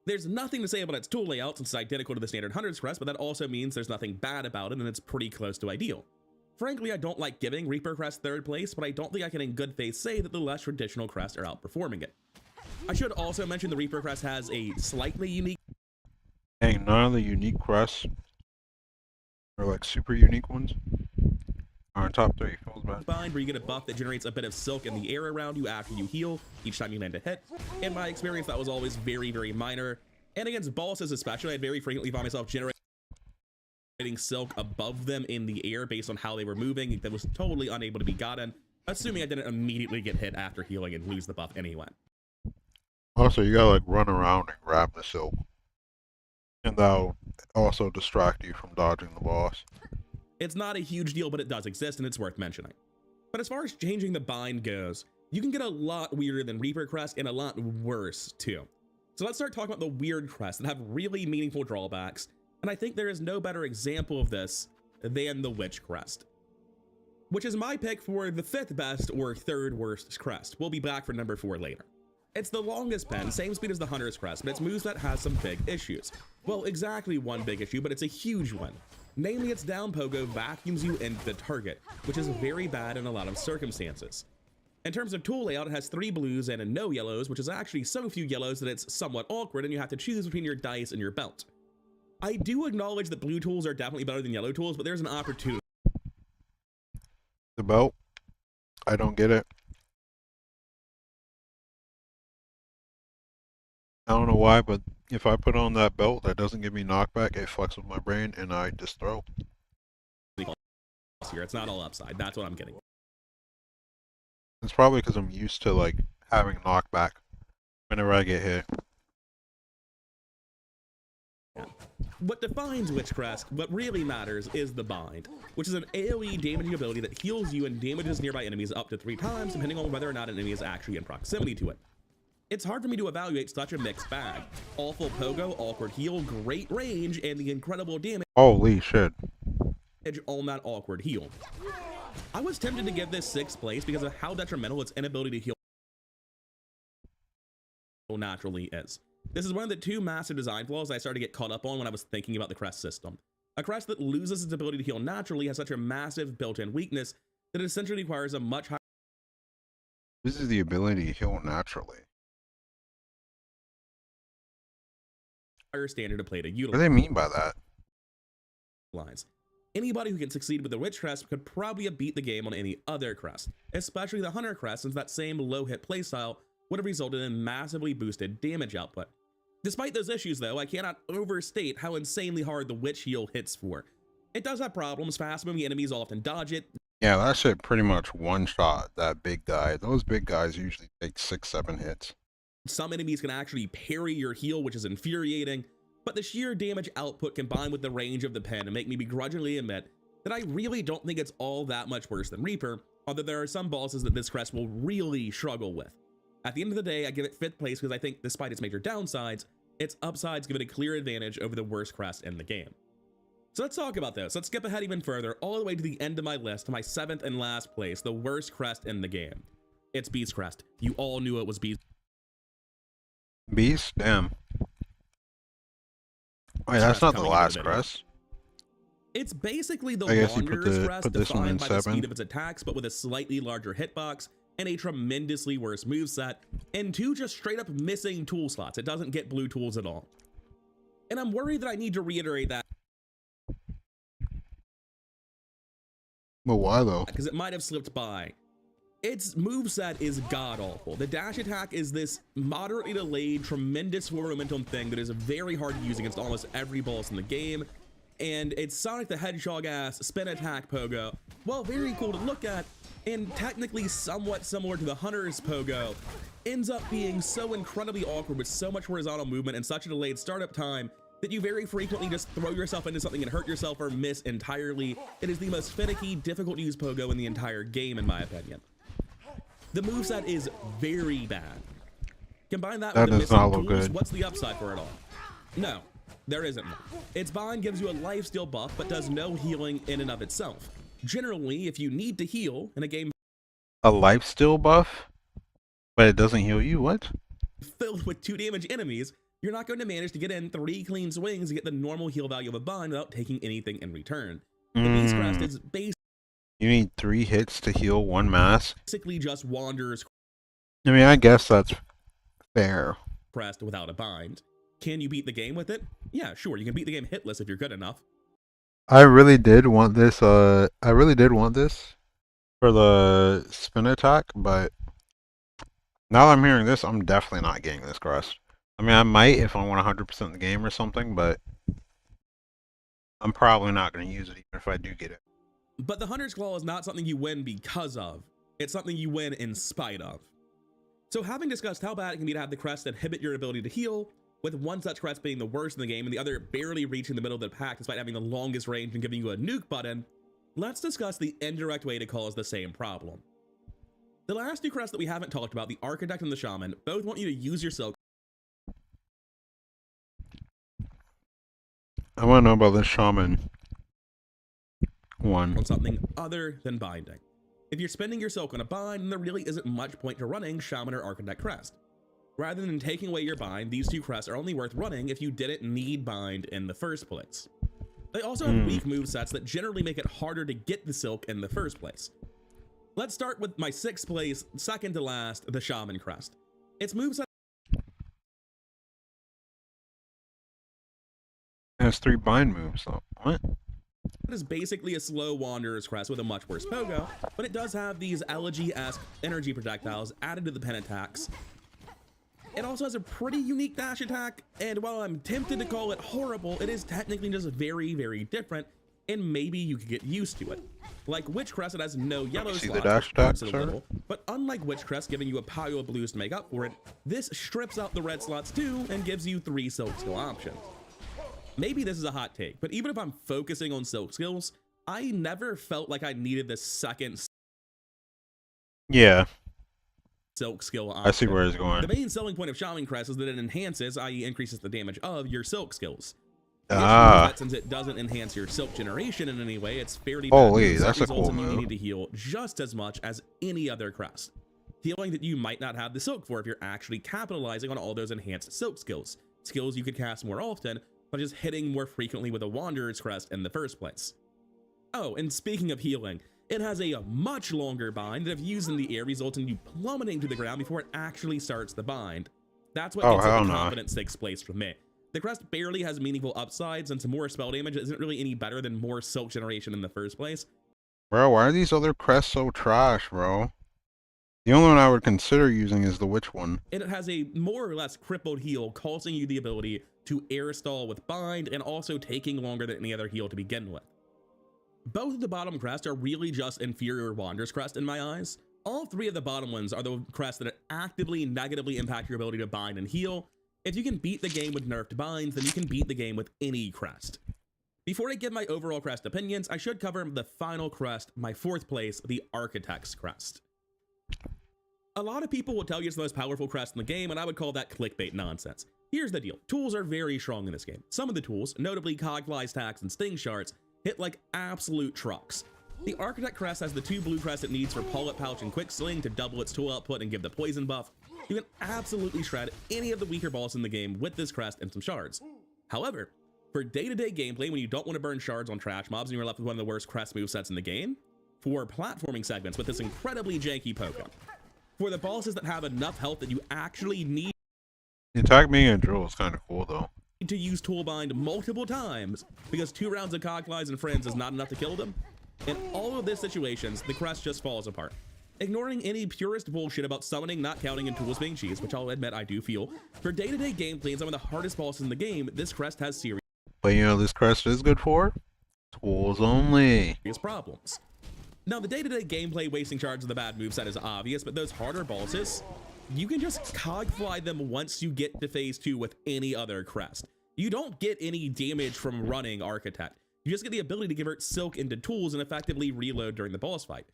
There's nothing to say about its tool layout since it's identical to the standard Hunter's Crest, but that also means there's nothing bad about it and it's pretty close to ideal. Frankly, I don't like giving Reaper Crest 3rd place, but I don't think I can in good faith say that the less traditional crests are outperforming it. I should also mention the Reaper Crest has a slightly unique... Hey, none of the unique crests, or like super unique ones, are in top 3. Feels bad. Bind, where you get a buff that generates a bit of silk in the air around you after you heal each time you land a hit. In my experience, that was always very, very minor. And against bosses especially, I'd very frequently find myself generating silk above them in the air based on how they were moving that was totally unable to be gotten, assuming I didn't immediately get hit after healing and lose the buff anyway. Also, you gotta like run around and grab the silk. And that'll also distract you from dodging the boss. It's not a huge deal, but it does exist and it's worth mentioning. But as far as changing the bind goes, you can get a lot weirder than Reaper Crest and a lot worse too. So let's start talking about the weird crests that have really meaningful drawbacks, and I think there is no better example of this than the Witch Crest, which is my pick for the 5th best or 3rd worst crest. We'll be back for number 4 later. It's the longest pen, same speed as the Hunter's Crest, but its moveset has some big issues. Well, exactly one big issue, but it's a huge one. Namely, its down pogo vacuums you into the target, which is very bad in a lot of circumstances. In terms of tool layout, it has 3 blues and no yellows, which is actually so few yellows that it's somewhat awkward and you have to choose between your dice and your belt. I do acknowledge that blue tools are definitely better than yellow tools, but there's an opportunity. The belt? I don't get it. I don't know why, but if I put on that belt that doesn't give me knockback, it fucks with my brain and I just throw. Here, it's not all upside. That's what I'm getting. It's probably because I'm used to like having knockback whenever I get hit. What defines Witchcrest, what really matters, is the Bind, which is an AoE damaging ability that heals you and damages nearby enemies up to 3 times, depending on whether or not an enemy is actually in proximity to it. It's hard for me to evaluate such a mixed bag. Awful pogo, awkward heal, great range, and the incredible damage Holy shit. on that awkward heal. I was tempted to give this 6th place because of how detrimental its inability to heal naturally is. This is one of the two massive design flaws I started to get caught up on when I was thinking about the crest system. A crest that loses its ability to heal naturally has such a massive built-in weakness that it essentially requires a much This is the ability to heal naturally. higher standard of play to What utilize. do they mean by that? Anybody who can succeed with the Witch Crest could probably have beat the game on any other crest, especially the Hunter Crest, since that same low hit playstyle would have resulted in massively boosted damage output. Despite those issues though, I cannot overstate how insanely hard the Witch Heal hits for. It does have problems, fast moving enemies often dodge it. Yeah, that shit pretty much one shot, that big guy. Those big guys usually take 6-7 hits. Some enemies can actually parry your heal, which is infuriating, but the sheer damage output combined with the range of the pen make me begrudgingly admit that I really don't think it's all that much worse than Reaper, although there are some bosses that this crest will really struggle with. At the end of the day, I give it 5th place because I think despite its major downsides, its upsides give it a clear advantage over the worst crest in the game. So let's talk about this. Let's skip ahead even further, all the way to the end of my list, to my 7th and last place, the worst crest in the game. It's Beast Crest. You all knew it was Beast. Beast? Damn. Wait, that's not the last crest. It's basically the I guess you Wanderer's Crest put this one in defined by the 7. speed of its attacks, but with a slightly larger hitbox and a tremendously worse moveset, and 2 just straight up missing tool slots. It doesn't get blue tools at all. And I'm worried that I need to reiterate that. But why though? Because it might have slipped by. Its moveset is god-awful. The dash attack is this moderately delayed, tremendous forward momentum thing that is very hard to use against almost every boss in the game. And it's Sonic the Hedgehog-ass spin attack pogo, while very cool to look at, and technically somewhat similar to the Hunter's pogo, ends up being so incredibly awkward with so much horizontal movement and such a delayed startup time that you very frequently just throw yourself into something and hurt yourself or miss entirely. It is the most finicky, difficult to use pogo in the entire game, in my opinion. The moveset is very bad. Combine that with the missing tools, what's the upside for it all? No, there isn't one. Its bind gives you a lifesteal buff, but does no healing in and of itself. Generally, if you need to heal in a game A lifesteal buff? But it doesn't heal you? What? filled with 2 damage enemies, you're not going to manage to get in 3 clean swings and get the normal heal value of a bind without taking anything in return. The Beast Crest is You need 3 hits to heal 1 mass? basically just Wanderer's I mean, I guess that's fair. Crest without a bind. Can you beat the game with it? Yeah, sure, you can beat the game hitless if you're good enough. I really did want this, for the spin attack, but now that I'm hearing this, I'm definitely not getting this crest. I mean, I might if I want 100% the game or something, but I'm probably not going to use it even if I do get it. But the Hunter's Claw is not something you win because of. It's something you win in spite of. So having discussed how bad it can be to have the crest inhibit your ability to heal, with one such crest being the worst in the game and the other barely reaching the middle of the pack despite having the longest range and giving you a nuke button, let's discuss the indirect way to cause the same problem. The last 2 crests that we haven't talked about, the Architect and the Shaman, both want you to use your Silk I want to know about this Shaman one. on something other than binding. If you're spending your Silk on a bind, then there really isn't much point to running Shaman or Architect crest. Rather than taking away your bind, these 2 crests are only worth running if you didn't need bind in the first place. They also have weak movesets that generally make it harder to get the Silk in the first place. Let's start with my 6th place, second to last, the Shaman crest. Its moveset It has 3 bind moves, though. What? is basically a slow Wanderer's crest with a much worse pogo, but it does have these elegy-esque energy projectiles added to the pen attacks. It also has a pretty unique dash attack, and while I'm tempted to call it horrible, it is technically just very, very different, and maybe you could get used to it. Like Witch Crest, it has no yellow slots, the dash attack, a little, but unlike Witch Crest giving you a pile of blues to make up for it, this strips out the red slots too and gives you 3 Silk skill options. Maybe this is a hot take, but even if I'm focusing on Silk skills, I never felt like I needed the second Silk skill option. I see where it's going. The main selling point of Shaman Crest is that it enhances, i.e. increases the damage of your Silk skills. Since it doesn't enhance your Silk generation in any way, it's fairly bad. Holy, that's a cool in you move. need to heal just as much as any other crest. healing that you might not have the Silk for if you're actually capitalizing on all those enhanced Silk skills. Skills you could cast more often, but just hitting more frequently with a Wanderer's Crest in the first place. Oh, and speaking of healing, it has a much longer bind that if used in the air results in you plummeting to the ground before it actually starts the bind. That's what makes it the confidence 6th place for me. The crest barely has meaningful upsides, and some more spell damage isn't really any better than more Silk generation in the first place. Bro, why are these other crests so trash, bro? The only one I would consider using is the witch one. And it has a more or less crippled heal, causing you the ability to air stall with bind and also taking longer than any other heal to begin with. Both of the bottom crests are really just inferior Wanderer's Crest in my eyes. All 3 of the bottom ones are the crests that actively negatively impact your ability to bind and heal. If you can beat the game with nerfed binds, then you can beat the game with any crest. Before I give my overall crest opinions, I should cover the final crest, my 4th place, the Architect's Crest. A lot of people will tell you it's the most powerful crest in the game, and I would call that clickbait nonsense. Here's the deal. Tools are very strong in this game. Some of the tools, notably Cogfly's Tax and Sting Shards, hit like absolute trucks. The Architect Crest has the 2 blue crests it needs for Pullet Pouch and Quick Sling to double its tool output and give the poison buff. You can absolutely shred any of the weaker balls in the game with this crest and some shards. However, for day-to-day gameplay when you don't want to burn shards on trash mobs and you're left with one of the worst crest movesets in the game, for platforming segments with this incredibly janky Pokemon, for the bosses that have enough health that you actually need The attack me and drill is kind of cool though. to use Toolbind multiple times because 2 rounds of Cogflies and Friends is not enough to kill them. In all of these situations, the crest just falls apart. Ignoring any purist bullshit about summoning not counting and tools being cheese, which I'll admit I do feel, for day-to-day gameplay and some of the hardest bosses in the game, this crest has serious But you know this crest is good for? Tools only. problems. Now, the day-to-day gameplay wasting shards of the bad moveset is obvious, but those harder bosses, you can just Cogfly them once you get to phase 2 with any other crest. You don't get any damage from running Architect. You just get the ability to convert Silk into tools and effectively reload during the boss fight.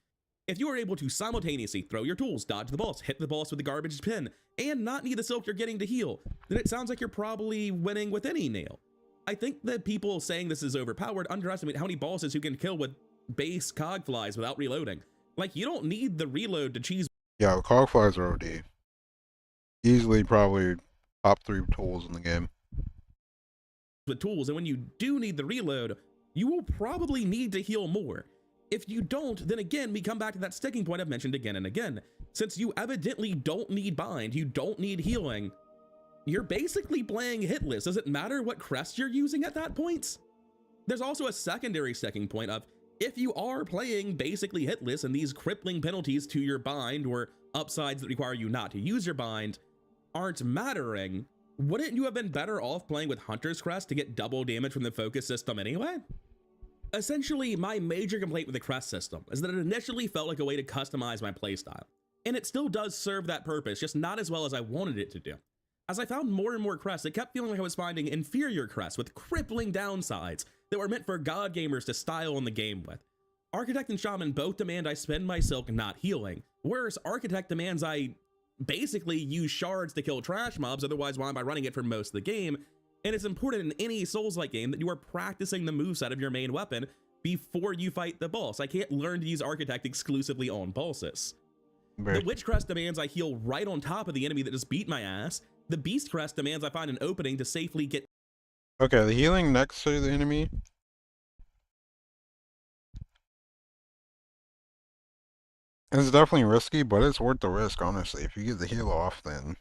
If you are able to simultaneously throw your tools, dodge the boss, hit the boss with the garbage pin, and not need the Silk you're getting to heal, then it sounds like you're probably winning with any nail. I think that people saying this is overpowered underestimate how many bosses you can kill with base Cogflies without reloading. Like, you don't need the reload to cheese. Yeah, Cogflies are OD. Easily probably top 3 tools in the game. With tools, and when you do need the reload, you will probably need to heal more. If you don't, then again, we come back to that sticking point I've mentioned again and again. Since you evidently don't need bind, you don't need healing, you're basically playing hitless. Does it matter what crest you're using at that point? There's also a secondary sticking point of, if you are playing basically hitless and these crippling penalties to your bind or upsides that require you not to use your bind aren't mattering, wouldn't you have been better off playing with Hunter's Crest to get double damage from the focus system anyway? Essentially, my major complaint with the crest system is that it initially felt like a way to customize my playstyle, and it still does serve that purpose, just not as well as I wanted it to do. As I found more and more crests, it kept feeling like I was finding inferior crests with crippling downsides that were meant for god gamers to style on the game with. Architect and Shaman both demand I spend my Silk not healing, whereas Architect demands I basically use shards to kill trash mobs, otherwise why am I running it for most of the game? And it's important in any Souls-like game that you are practicing the moveset of your main weapon before you fight the boss. I can't learn to use Architect exclusively on bosses. The Witch Crest demands I heal right on top of the enemy that just beat my ass. The Beast Crest demands I find an opening to safely get... Okay, the healing next to the enemy is definitely risky, but it's worth the risk, honestly. If you get the heal off, then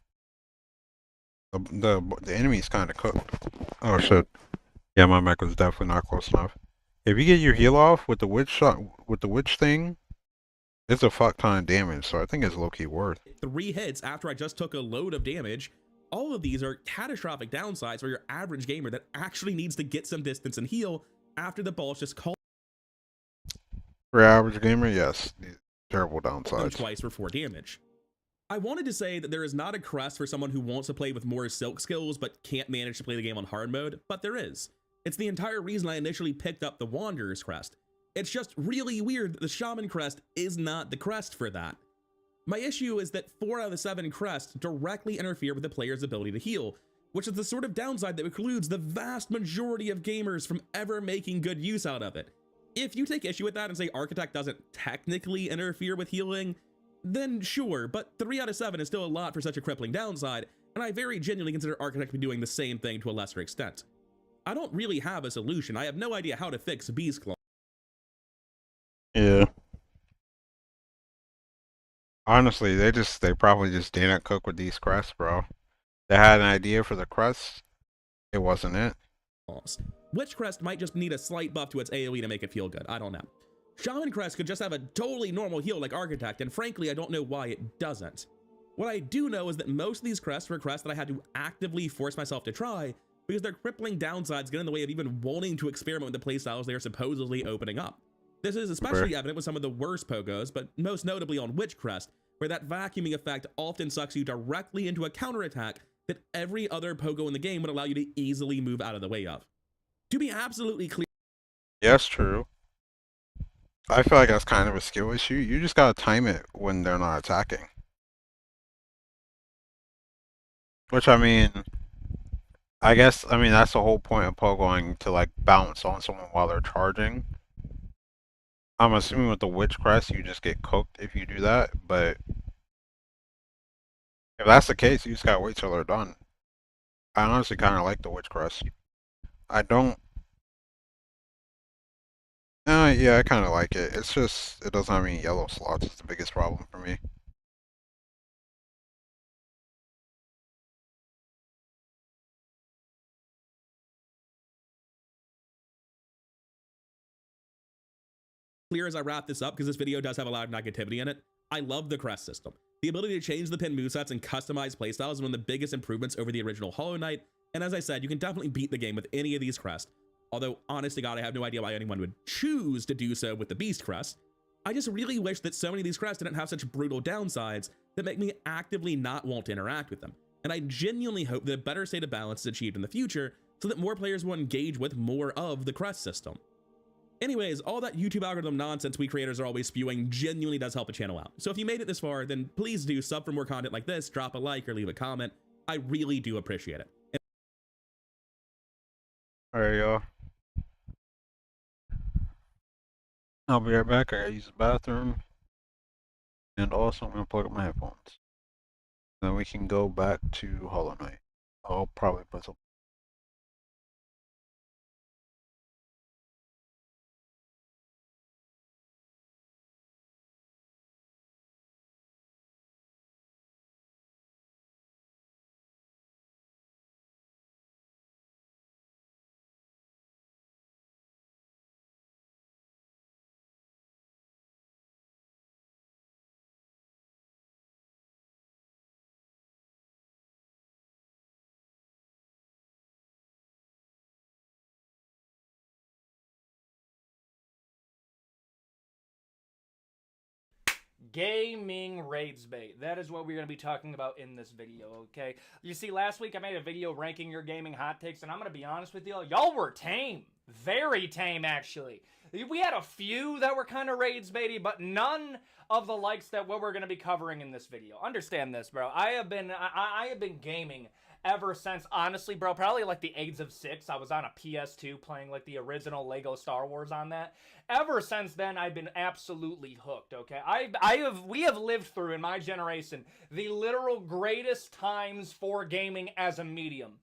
the enemy's kind of cooked. Oh shit. Yeah, my mech was definitely not close enough. If you get your heal off with the witch shot, with the witch thing, it's a fuck ton of damage, so I think it's low-key worth. 3 hits after I just took a load of damage. All of these are catastrophic downsides for your average gamer that actually needs to get some distance and heal after the boss just called For average gamer, yes. Terrible downsides. twice for 4 damage. I wanted to say that there is not a crest for someone who wants to play with more Silk skills but can't manage to play the game on hard mode, but there is. It's the entire reason I initially picked up the Wanderer's Crest. It's just really weird that the Shaman Crest is not the crest for that. My issue is that 4 out of the 7 crests directly interfere with the player's ability to heal, which is the sort of downside that precludes the vast majority of gamers from ever making good use out of it. If you take issue with that and say Architect doesn't technically interfere with healing, then sure, but 3 out of 7 is still a lot for such a crippling downside, and I very genuinely consider Architect to be doing the same thing to a lesser extent. I don't really have a solution. I have no idea how to fix Beast Claw. Yeah. Honestly, they probably just didn't cook with these crests, bro. They had an idea for the crest. It wasn't it. Witch Crest might just need a slight buff to its AoE to make it feel good. I don't know. Shaman Crest could just have a totally normal heal like Architect, and frankly, I don't know why it doesn't. What I do know is that most of these crests were crests that I had to actively force myself to try because their crippling downsides get in the way of even wanting to experiment with the playstyles they are supposedly opening up. This is especially evident with some of the worst pogos, but most notably on Witch Crest, where that vacuuming effect often sucks you directly into a counterattack that every other pogo in the game would allow you to easily move out of the way of. To be absolutely clear. Yes, true. I feel like that's kind of a skill issue. You just gotta time it when they're not attacking. Which I guess that's the whole point of pogoing, to like bounce on someone while they're charging. I'm assuming with the Witch Crest you just get cooked if you do that, but if that's the case, you just gotta wait till they're done. I honestly kind of like the Witch Crest. I don't. Yeah, I kind of like it. It's just it doesn't have any yellow slots. It's the biggest problem for me. Clear as I wrap this up, because this video does have a lot of negativity in it. I love the crest system. The ability to change the pin movesets and customize playstyles is one of the biggest improvements over the original Hollow Knight, and as I said, you can definitely beat the game with any of these crests. Although, honest to God, I have no idea why anyone would choose to do so with the Beast Crest. I just really wish that so many of these crests didn't have such brutal downsides that make me actively not want to interact with them. And I genuinely hope that a better state of balance is achieved in the future so that more players will engage with more of the crest system. Anyways, all that YouTube algorithm nonsense we creators are always spewing genuinely does help the channel out. So if you made it this far, then please do sub for more content like this, drop a like, or leave a comment. I really do appreciate it. Alright, y'all. I'll be right back. I gotta use the bathroom. And also, I'm gonna plug up my headphones. Then we can go back to Hollow Knight. I'll probably put some. Gaming raids bait. That is what we're going to be talking about in this video, okay? You see, last week I made a video ranking your gaming hot takes, and I'm going to be honest with y'all were tame. Very tame, actually. We had a few that were kind of raids baity, but none of the likes that what we're going to be covering in this video. Understand this, bro. I have been gaming ever since, honestly, bro, probably like the age of 6. I was on a PS2 playing like the original Lego Star Wars on that. Ever since then, I've been absolutely hooked, okay? We have lived through, in my generation, the literal greatest times for gaming as a medium.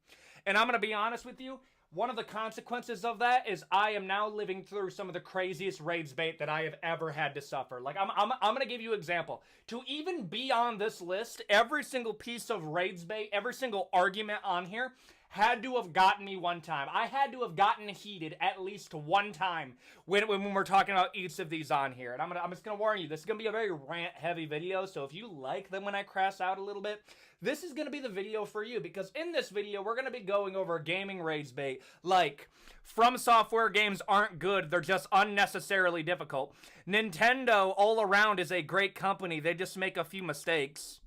And I'm going to be honest with you, one of the consequences of that is I am now living through some of the craziest raids bait that I have ever had to suffer. Like, I'm going to give you an example. To even be on this list, every single piece of raids bait, every single argument on here had to have gotten me one time. I had to have gotten heated at least one time when we're talking about each of these on here. And I'm just going to warn you, this is going to be a very rant-heavy video, so if you like them when I crash out a little bit, this is going to be the video for you, because in this video, we're going to be going over gaming raids bait, like, From Software games aren't good, they're just unnecessarily difficult. Nintendo, all around, is a great company, they just make a few mistakes.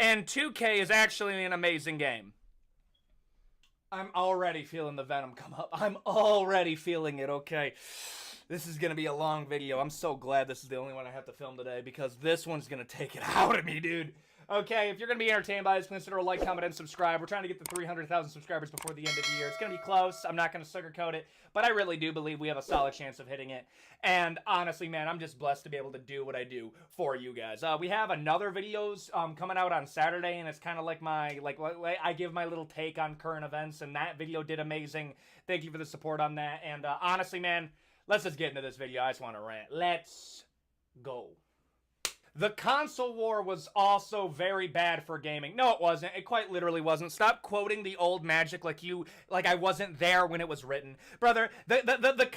And 2K is actually an amazing game. I'm already feeling the venom come up. I'm already feeling it, okay? This is going to be a long video. I'm so glad this is the only one I have to film today because this one's going to take it out of me, dude. Okay, if you're going to be entertained by this, consider a like, comment, and subscribe. We're trying to get to 300,000 subscribers before the end of the year. It's going to be close. I'm not going to sugarcoat it, but I really do believe we have a solid chance of hitting it. And honestly, man, I'm just blessed to be able to do what I do for you guys. We have another videos coming out on Saturday, and it's kind of like my, I give my little take on current events, and that video did amazing. Thank you for the support on that. And honestly, man, let's just get into this video. I just want to rant. Let's go. The console war was also very bad for gaming. No, it wasn't. It quite literally wasn't. Stop quoting the old magic like I wasn't there when it was written. Brother, the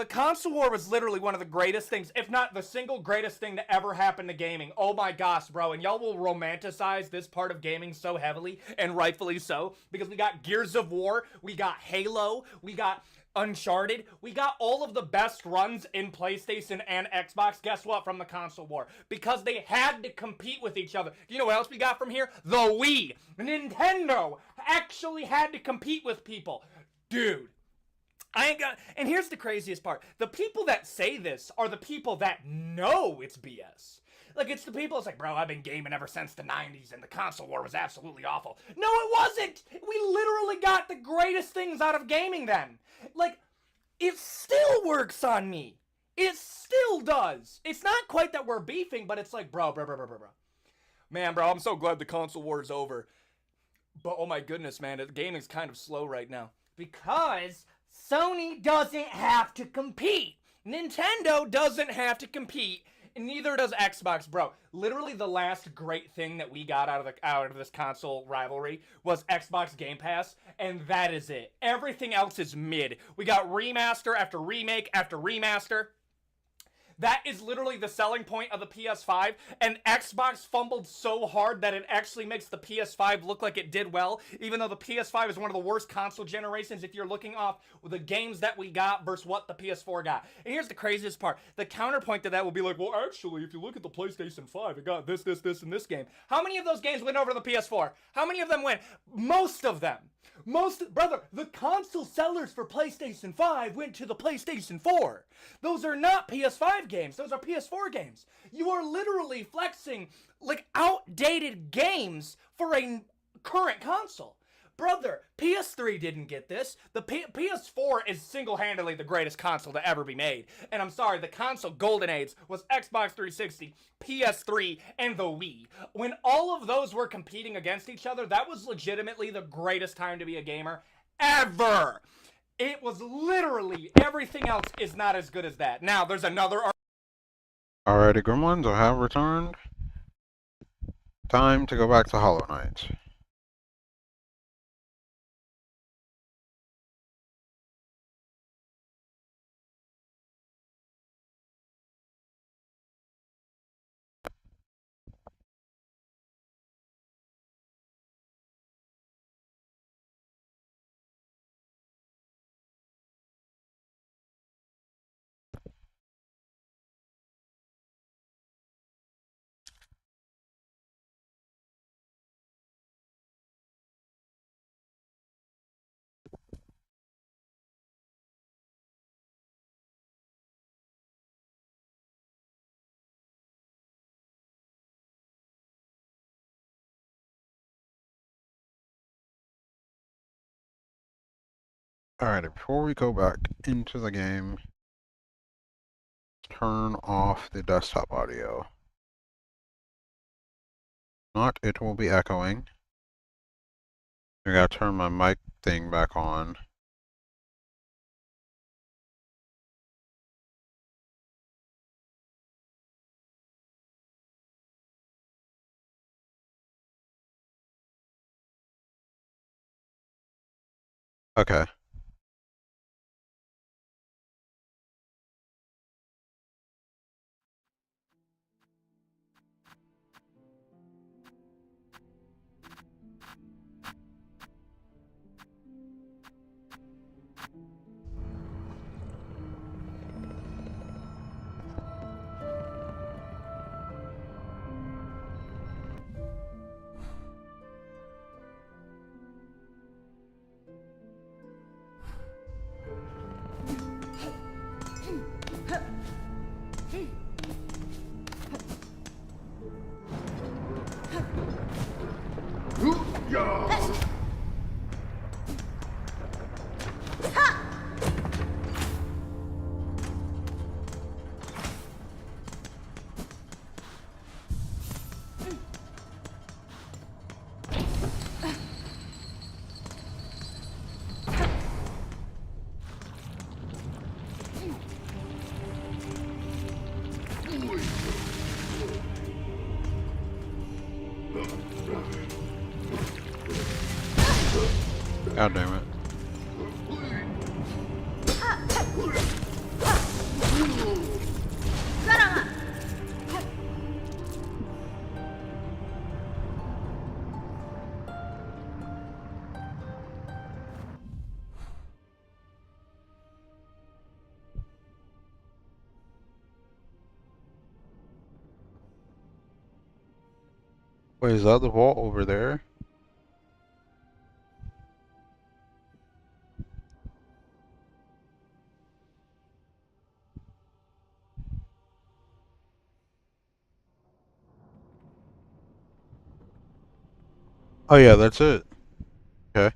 console war was literally one of the greatest things, if not the single greatest thing to ever happen to gaming. Oh my gosh, bro. And y'all will romanticize this part of gaming so heavily, and rightfully so, because we got Gears of War, we got Halo, we got Uncharted, we got all of the best runs in PlayStation and Xbox. Guess what? From the console war. Because they had to compete with each other. Do you know what else we got from here? The Wii. Nintendo actually had to compete with people. Dude. And here's the craziest part. The people that say this are the people that know it's BS. Like, it's the people that's like, bro, I've been gaming ever since the 90s, and the console war was absolutely awful. No, it wasn't! We literally got the greatest things out of gaming then. Like, it still works on me. It still does. It's not quite that we're beefing, but it's like, bro. Man, bro, I'm so glad the console war is over. But, oh my goodness, man, the gaming's kind of slow right now. Because Sony doesn't have to compete. Nintendo doesn't have to compete. And neither does Xbox, bro. Literally the last great thing that we got out of this console rivalry was Xbox Game Pass, and that is it. Everything else is mid. We got remaster after remake after remaster. That is literally the selling point of the PS5, and Xbox fumbled so hard that it actually makes the PS5 look like it did well, even though the PS5 is one of the worst console generations if you're looking off the games that we got versus what the PS4 got. And here's the craziest part. The counterpoint to that will be like, well, actually, if you look at the PlayStation 5, it got this, and this game. How many of those games went over to the PS4? How many of them went? Most of them. Brother, the console sellers for PlayStation 5 went to the PlayStation 4. Those are not PS5 games. Those are PS4 games. You are literally flexing, like, outdated games for a current console. Brother, PS3 didn't get this. The PS4 is single-handedly the greatest console to ever be made. And I'm sorry, the console golden age was Xbox 360, PS3, and the Wii. When all of those were competing against each other, that was legitimately the greatest time to be a gamer ever. It was literally, everything else is not as good as that. Now, there's another... Alrighty, Gremlins, I have returned. Time to go back to Hollow Knight. Alrighty, before we go back into the game, turn off the desktop audio. Not, it will be echoing. I gotta turn my mic thing back on. Okay. God damn it. Wait, is that the vault over there? Oh yeah, that's it. Okay.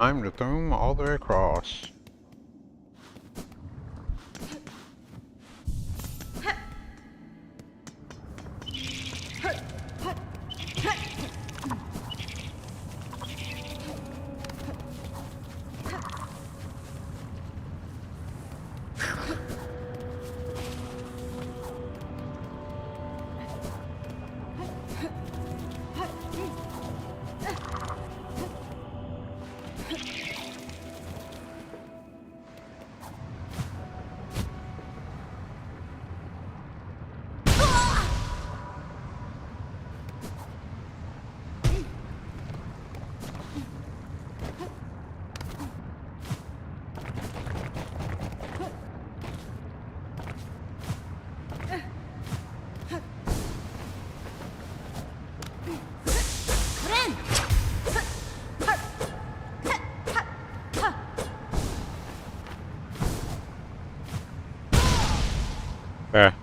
I'm to throw him all the way across. There.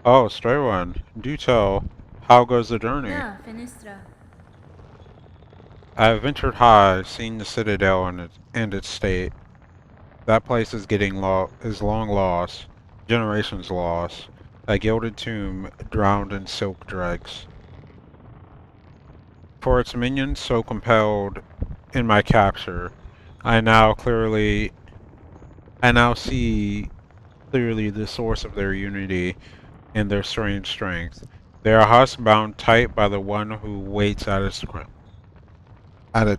Oh, stray one. Do tell. How goes the journey? Na, Finistra. I have ventured high, seen the citadel and its state. That place is is long lost, generations lost. A gilded tomb drowned in silk dregs. For its minions so compelled in my capture, I now see clearly the source of their unity and their strange strength. They are husks bound tight by the one who waits at its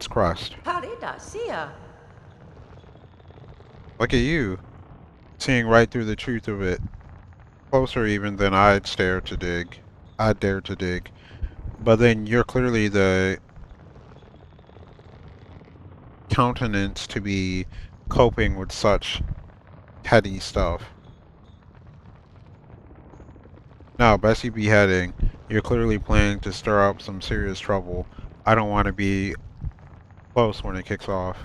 crust. Look at you, seeing right through the truth of it, closer even than I'd dare to dig. But then you're clearly the countenance to be coping with such petty stuff. Now, Bessie beheading, you're clearly planning to stir up some serious trouble. I don't want to be close when it kicks off.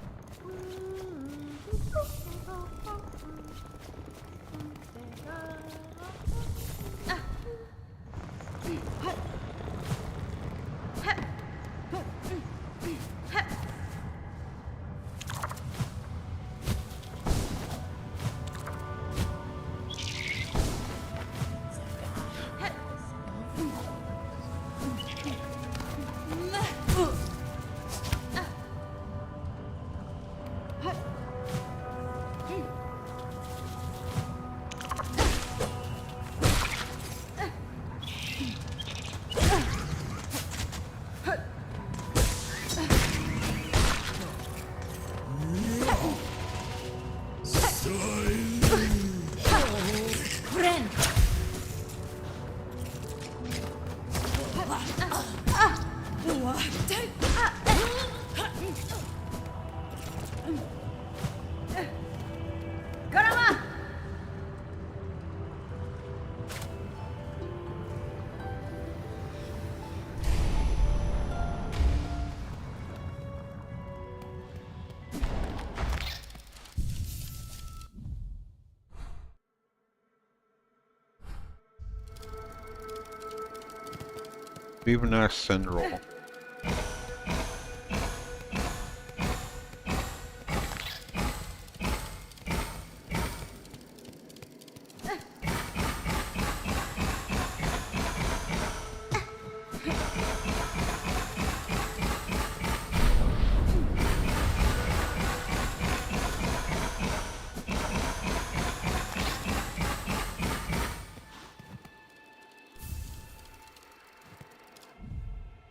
Beaverneck Syndrome.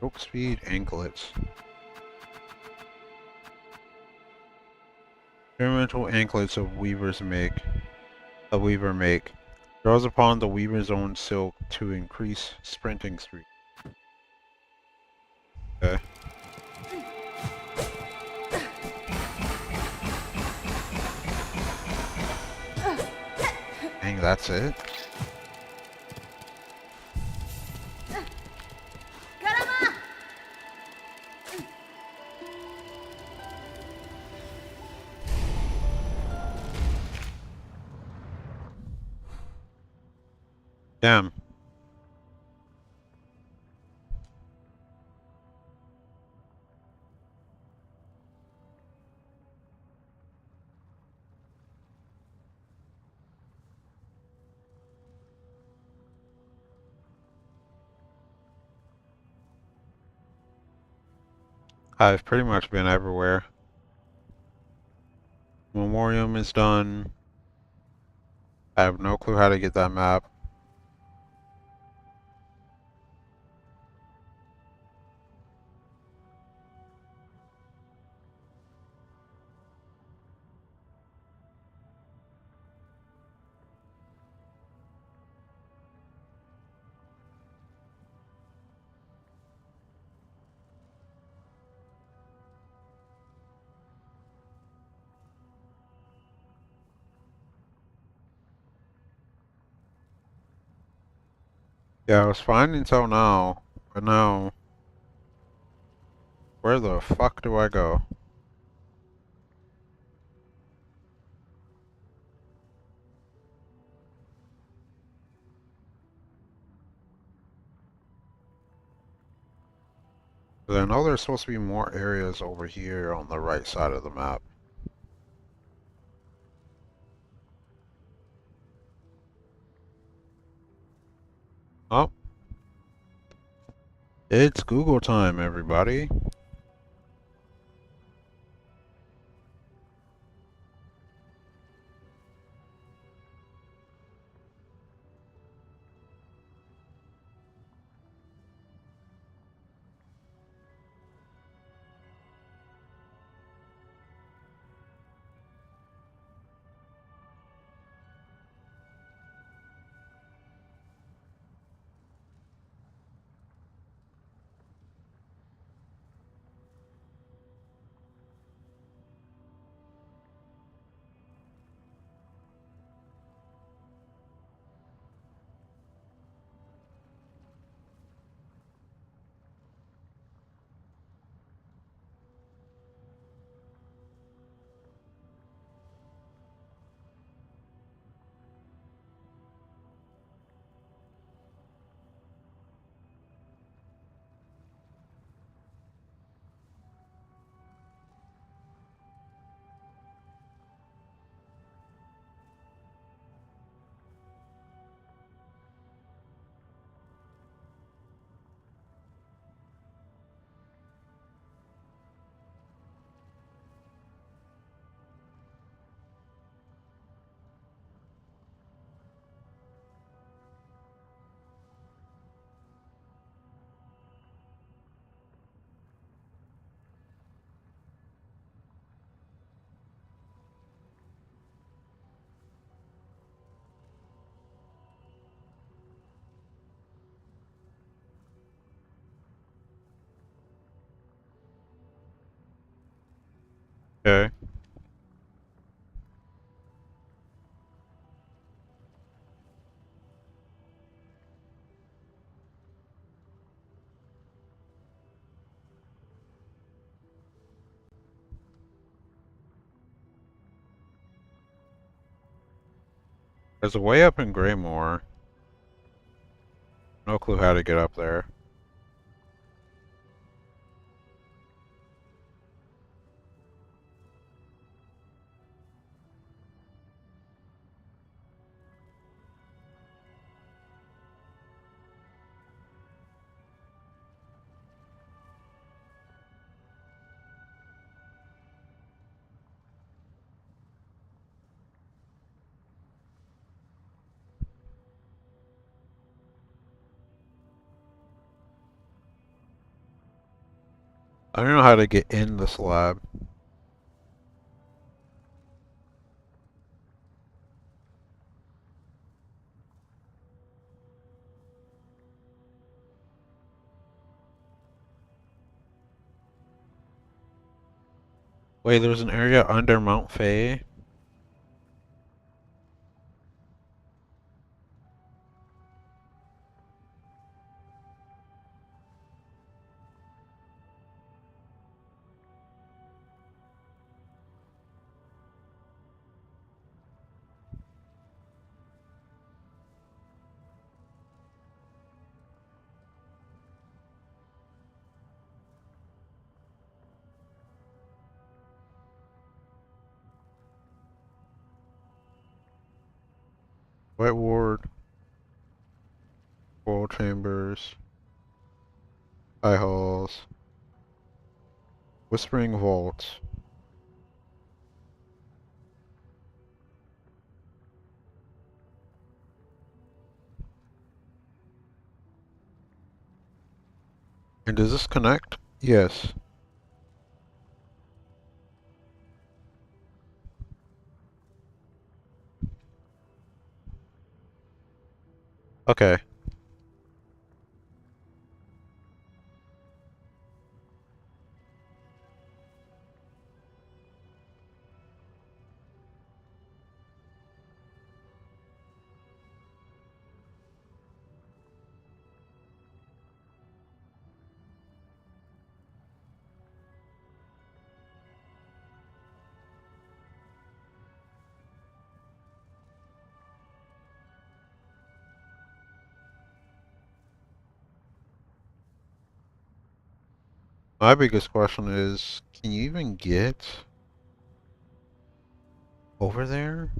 Rope speed anklets. Experimental anklets a weaver make. Draws upon the weaver's own silk to increase sprinting speed. Okay. Dang, that's it? Damn. I've pretty much been everywhere. Memoriam is done. I have no clue how to get that map. Yeah, I was fine until now. But now, where the fuck do I go? Because I know there's supposed to be more areas over here on the right side of the map. Oh, it's Google time, everybody. Okay. There's a way up in Greymore. No clue how to get up there. I don't know how to get in this lab. Wait, there's an area under Mount Faye? White Ward, Coral Chambers, High Halls, Whispering Vaults. And does this connect? Yes. Okay. My biggest question is, can you even get over there?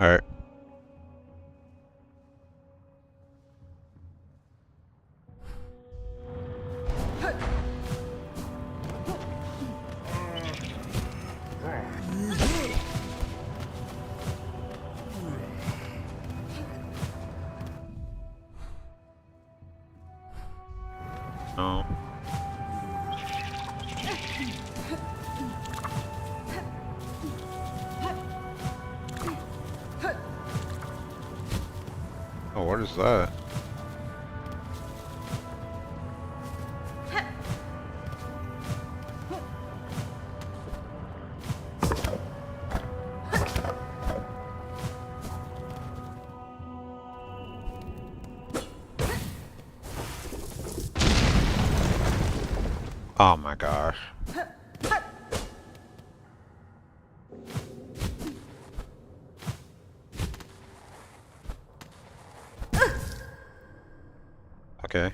Alright. No. Oh, what is that? Oh my gosh. Okay.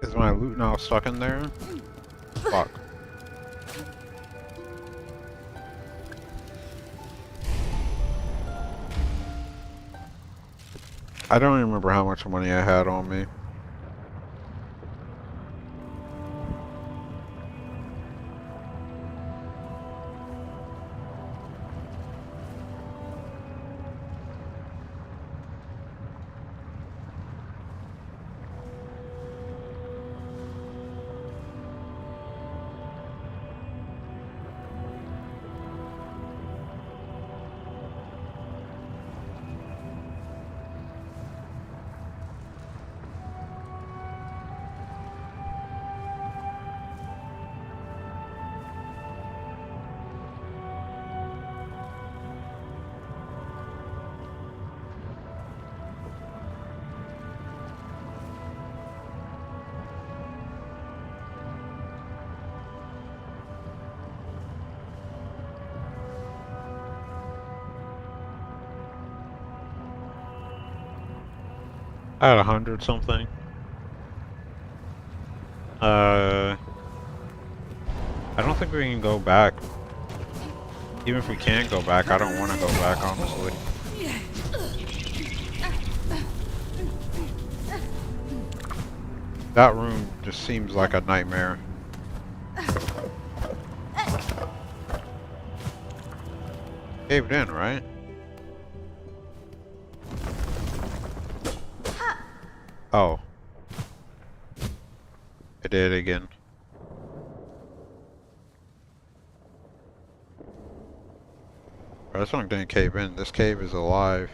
Is my loot now stuck in there? Fuck. I don't even remember how much money I had on me. I had 100 something. I don't think we can go back. Even if we can go back, I don't want to go back, honestly. That room just seems like a nightmare. Caved in, right? Oh. I did it again. Bro, this one didn't cave in. This cave is alive.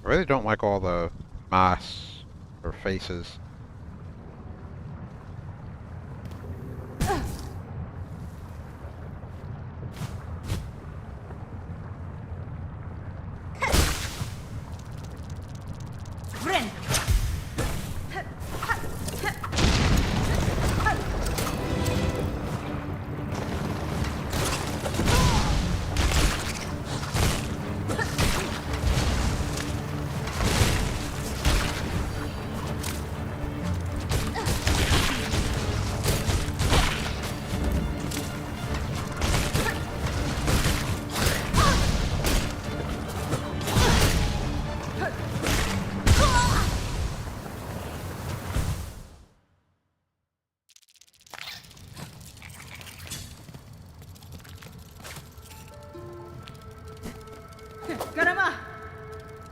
I really don't like all the masks or faces.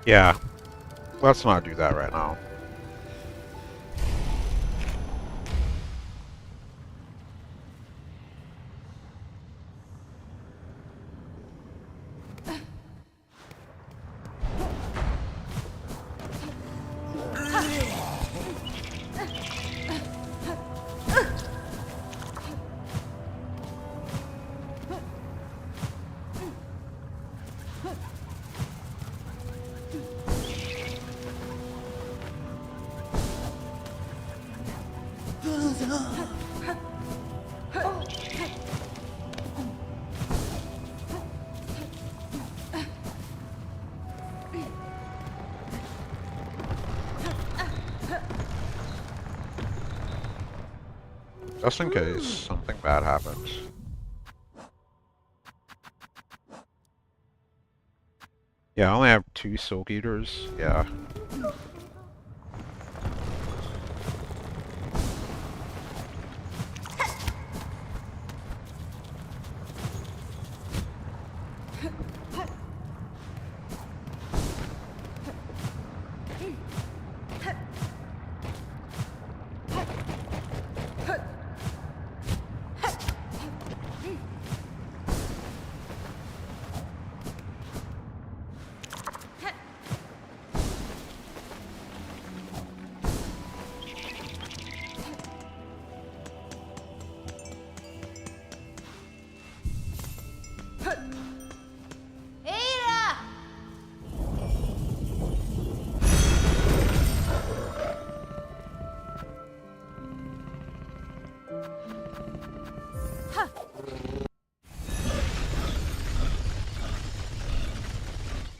Yeah, let's not do that right now. Just in case something bad happens. Yeah, I only have 2 Silk Eaters. Yeah.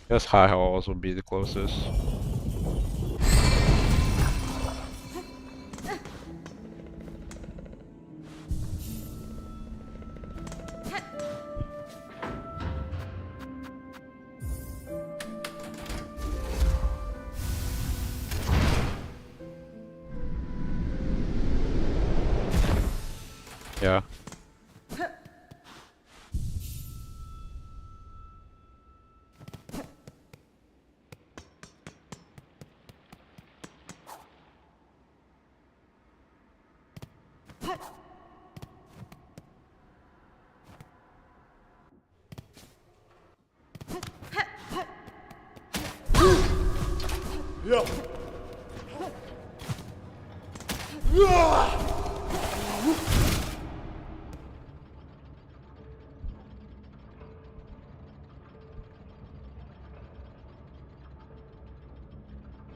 Guess high halls would be the closest. Yeah.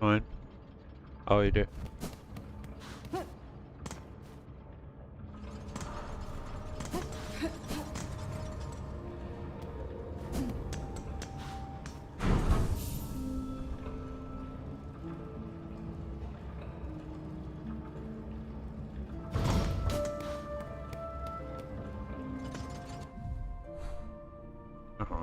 Fine. I'll eat it. Uh-huh.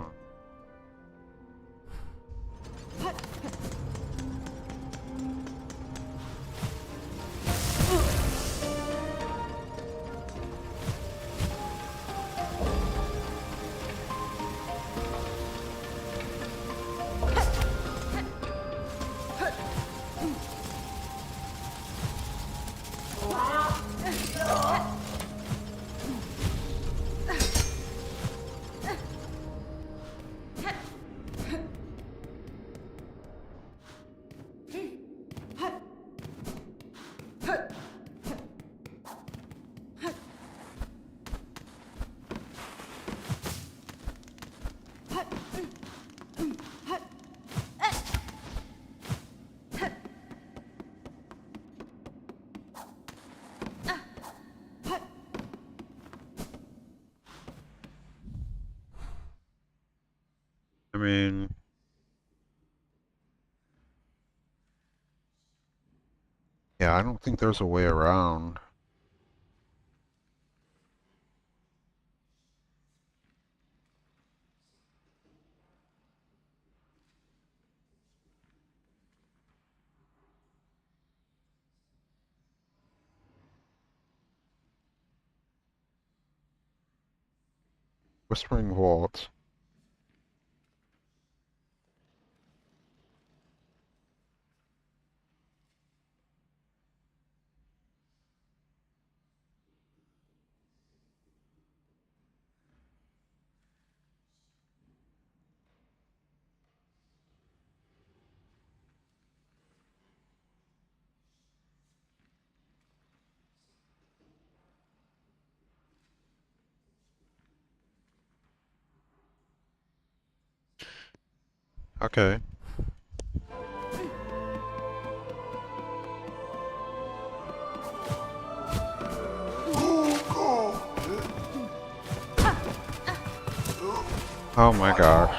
I mean, yeah, I don't think there's a way around. Whispering Vault. Okay. Oh my gosh.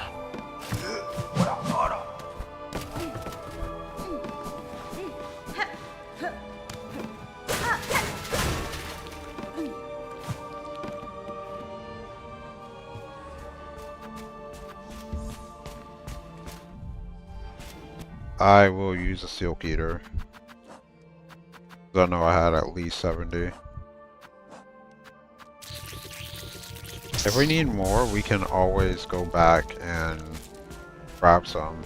I will use a Silk Eater. 'Cause I know I had at least 70. If we need more, we can always go back and grab some.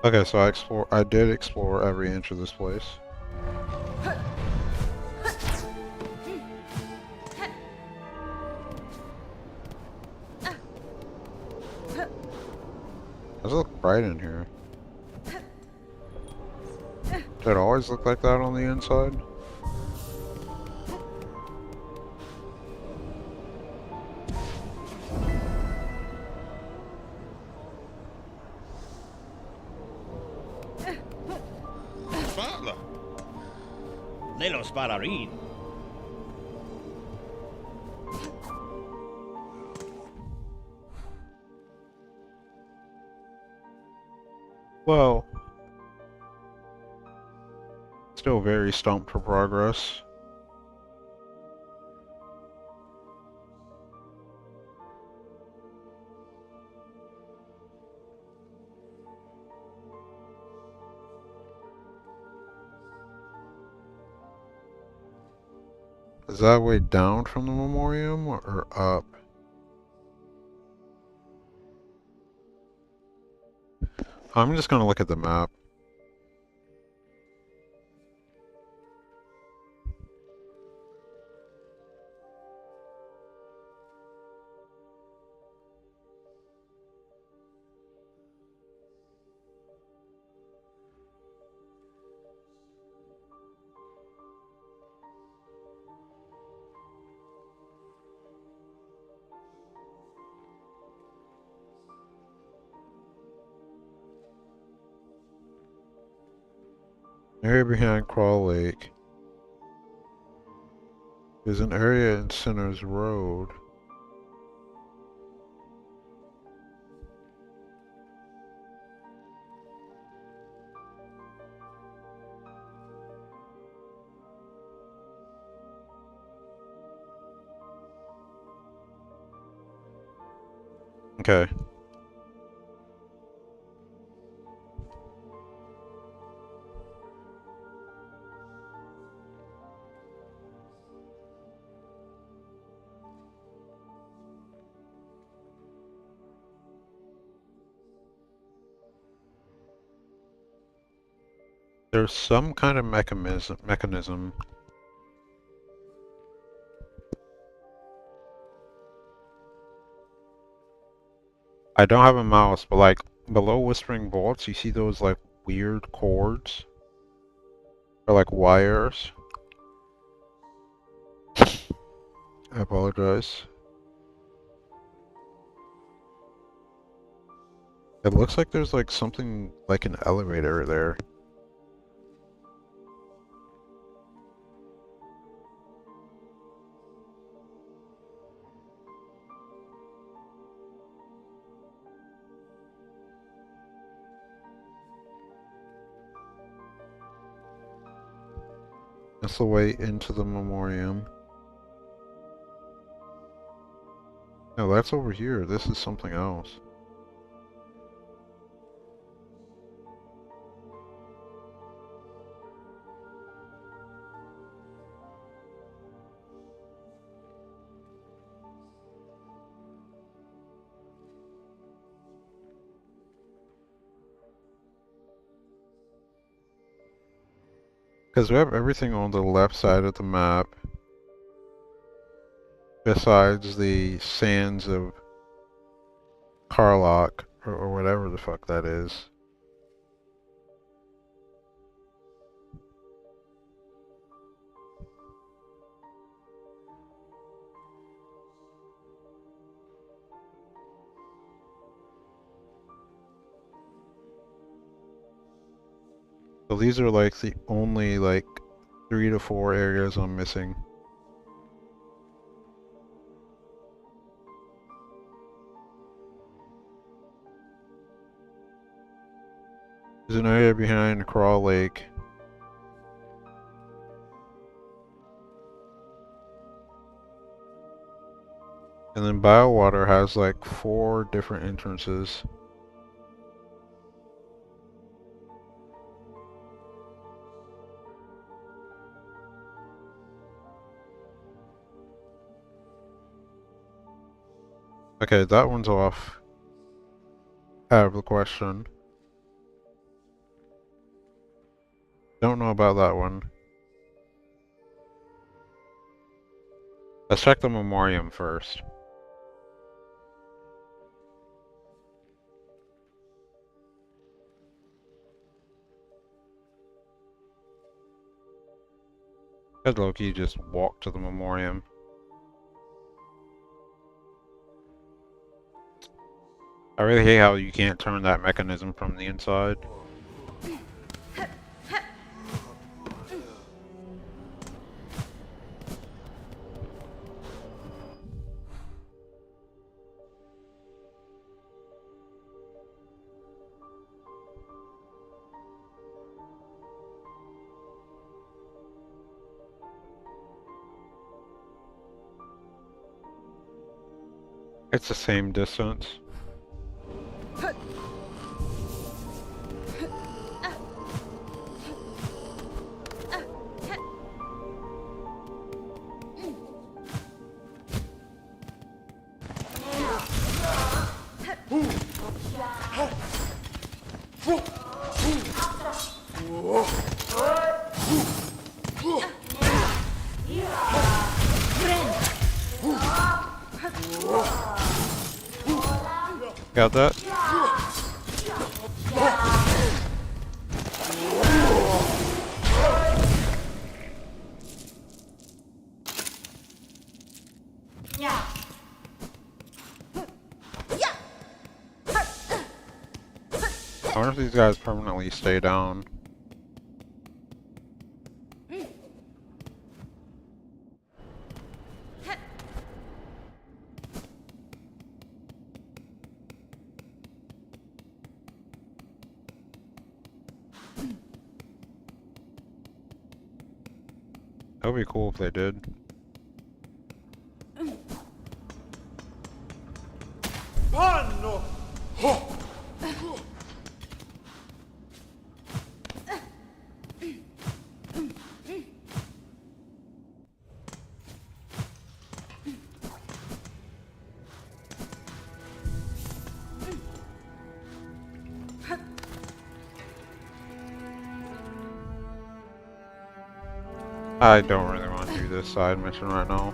Okay, so I did explore every inch of this place. Does it look bright in here? Did it always look like that on the inside? Lelos para read. Well, still very stumped for progress. Is that way down from the memoriam or up? I'm just gonna look at the map. Area behind Crawl Lake. There's an area in Sinners Road. Okay. There's some kind of mechanism. I don't have a mouse, but like below Whispering Vaults, you see those like weird cords? Or like wires? I apologize. It looks like there's like something like an elevator there. That's the way into the memoriam. No, that's over here. This is something else. Because we have everything on the left side of the map, besides the sands of Carlock, or whatever the fuck that is. So these are like the only like 3 to 4 areas I'm missing. There's an area behind Crawl Lake. And then Biowater has like 4 different entrances. Okay, that one's off. Out of the question. Don't know about that one. Let's check the memoriam first. Could Loki just walk to the memoriam? I really hate how you can't turn that mechanism from the inside. It's the same distance. Got that? I wonder if these guys permanently stay down. That would be cool if they did. I don't really want to do this side mission right now.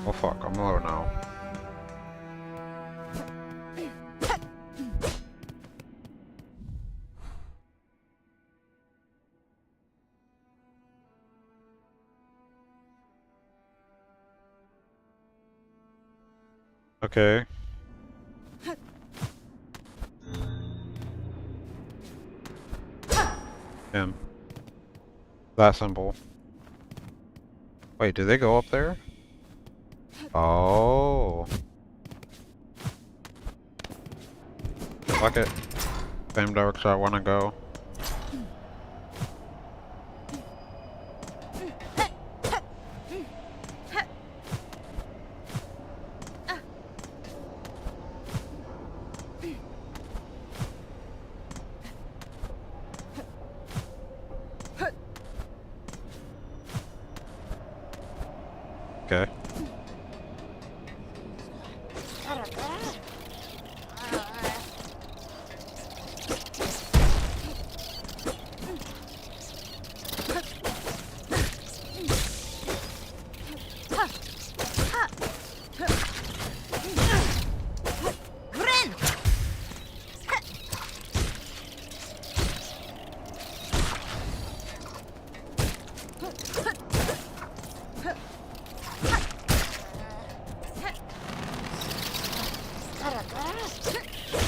Oh fuck, I'm low now. Okay. Him. That symbol. Wait, did they go up there? Oh. Fuck it. Same direction I wanna go. Okay.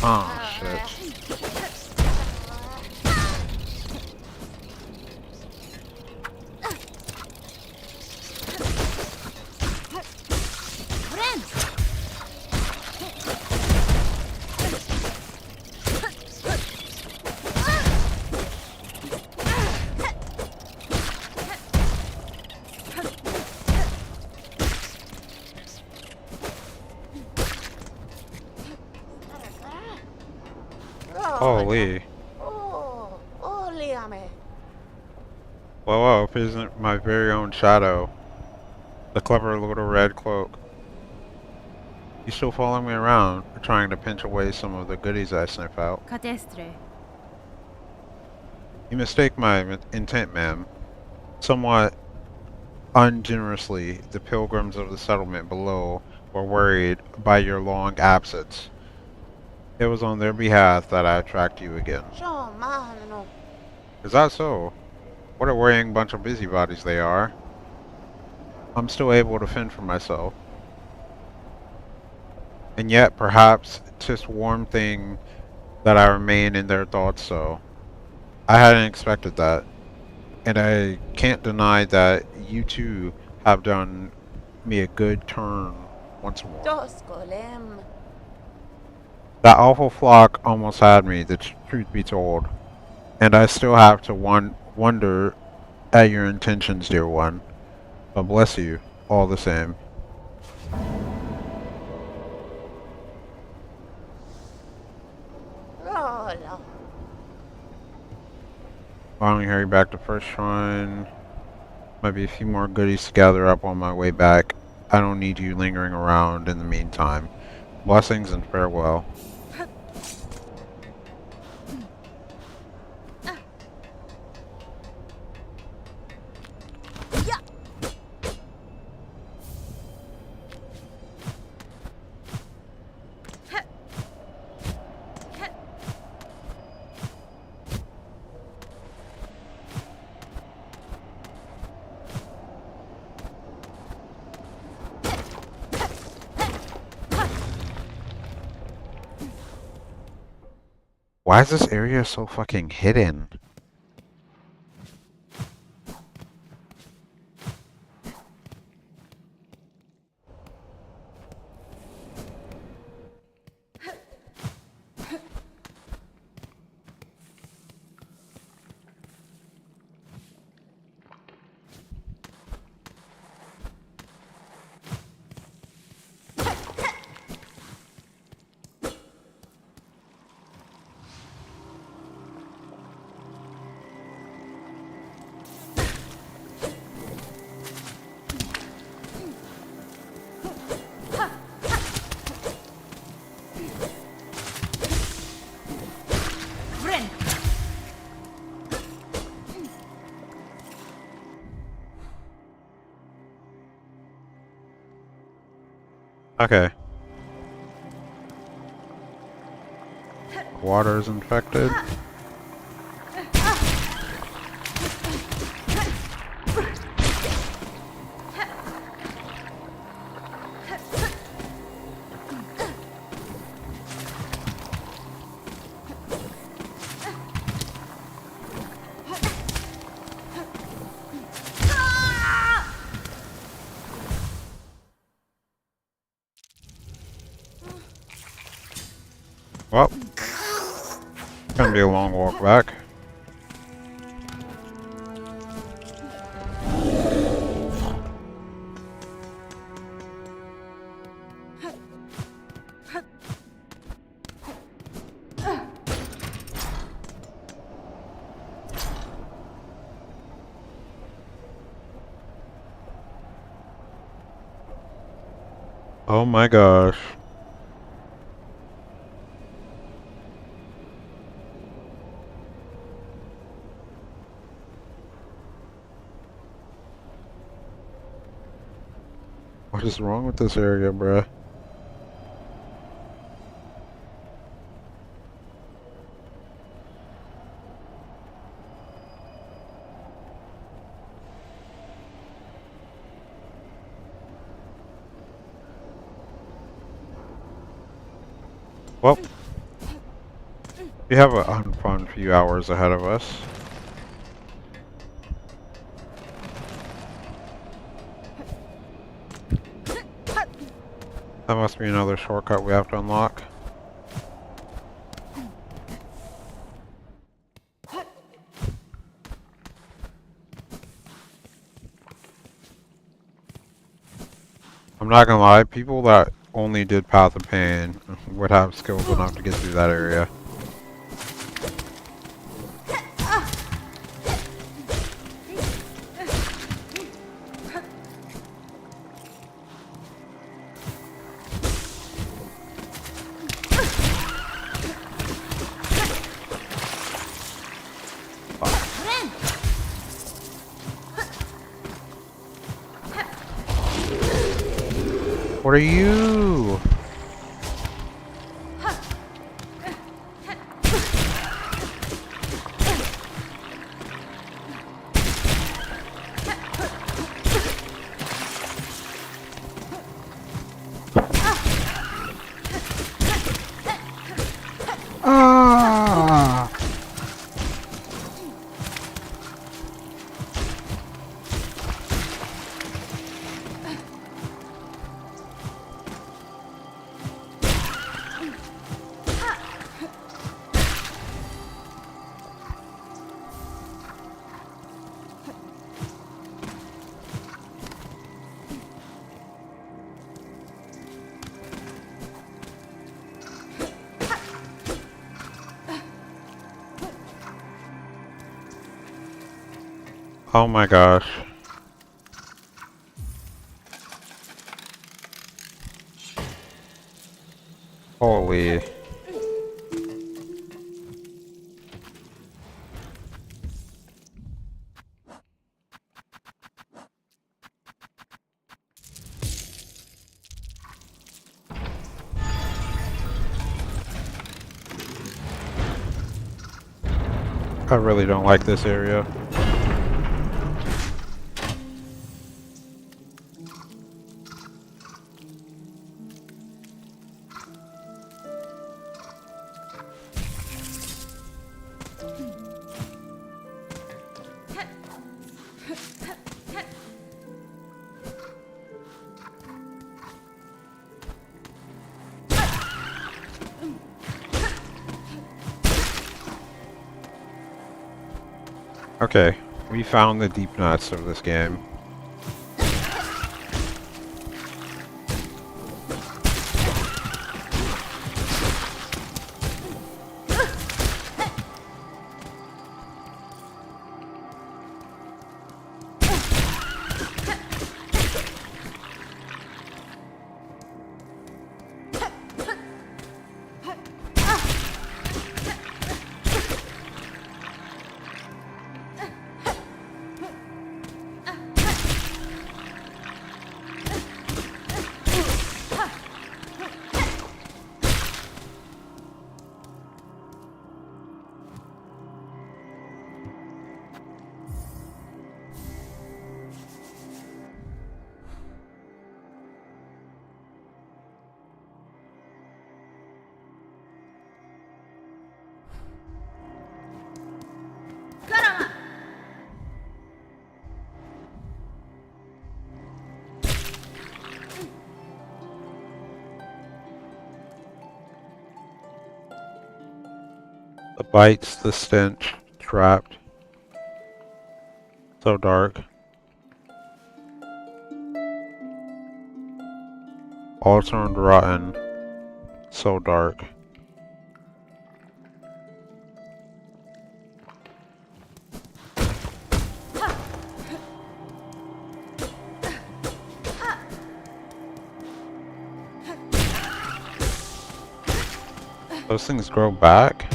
Oh shit. Holy. Whoa, whoa, isn't my very own shadow. The clever little red cloak. You still following me around, trying to pinch away some of the goodies I sniff out. Catastre. You mistake my intent, ma'am. Somewhat ungenerously, the pilgrims of the settlement below were worried by your long absence. It was on their behalf that I tracked you again. Is that so? What a worrying bunch of busybodies they are. I'm still able to fend for myself. And yet, perhaps, 'tis warm thing that I remain in their thoughts so. I hadn't expected that. And I can't deny that you two have done me a good turn once more. That awful flock almost had me, the truth be told. And I still have to wonder at your intentions, dear one. But bless you, all the same. Why don't we hurry back to First Shrine? Might be a few more goodies to gather up on my way back. I don't need you lingering around in the meantime. Blessings and farewell. Why is this area so fucking hidden? Okay. Water is infected. Well, gonna be a long walk back. Oh my gosh. What is wrong with this area, bruh? Well, we have a unfun few hours ahead of us. That must be another shortcut we have to unlock. I'm not gonna lie, people that only did Path of Pain would have skills enough to get through that area. What are you? Ah! Oh my gosh. Holy. I really don't like this area. Okay, we found the deep nuts of this game. The bites, the stench, trapped. So dark. All turned rotten. So dark. Those things grow back?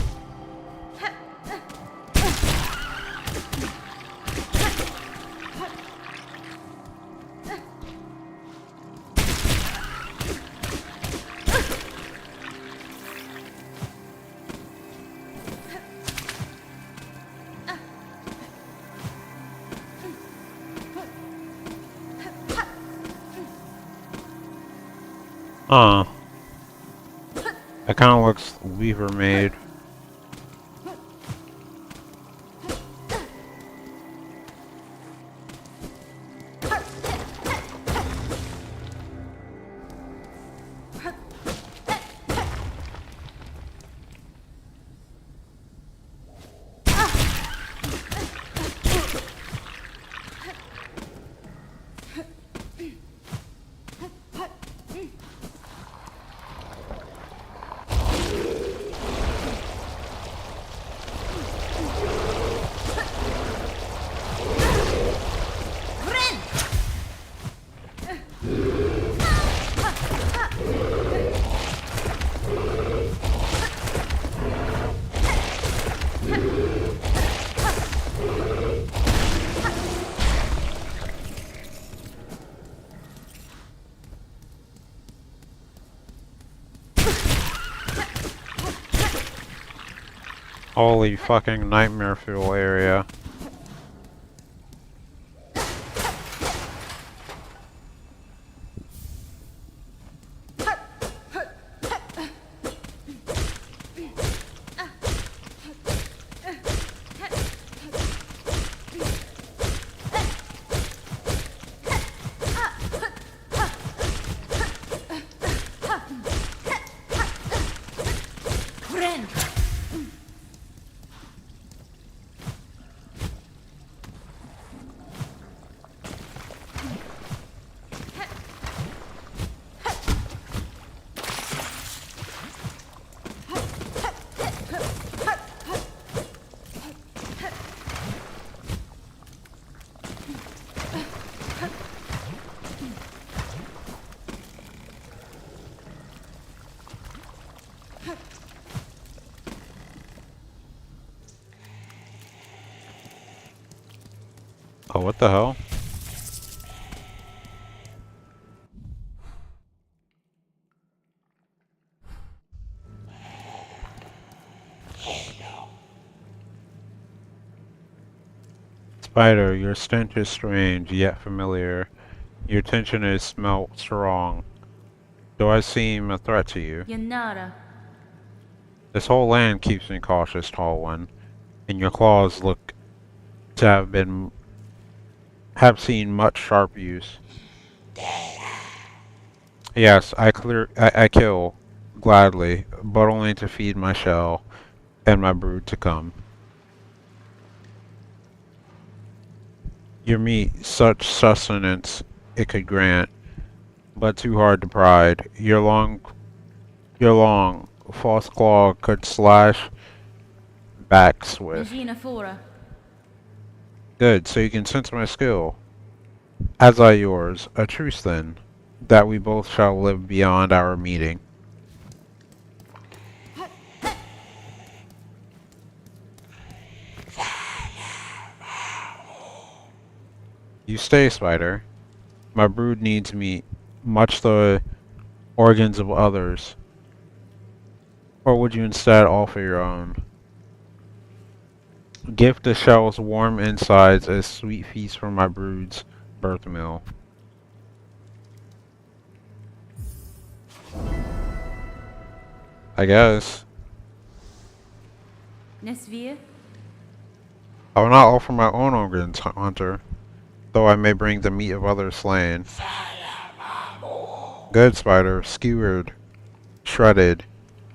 Huh. That kind of looks Weaver made. Holy fucking nightmare fuel area. Oh, what the hell? Spider, your stench is strange, yet familiar. Your tension is smelt strong. Do I seem a threat to you? Yanara. This whole land keeps me cautious, tall one, and your claws look to have seen much sharp use. Yes, I kill gladly, but only to feed my shell and my brood to come. Your meat, such sustenance it could grant, but too hard to pride. Your long, false claw could slash back swift. Najina Fora. Good, so you can sense my skill, as I yours. A truce then, that we both shall live beyond our meeting. You stay, Spider. My brood needs meat, much the organs of others. Or would you instead offer your own? Gift the shell's warm insides as sweet feast from my brood's birth meal. I guess. Nesvir. I will not offer my own organs, Hunter, though I may bring the meat of others slain. Good, Spider. Skewered, shredded,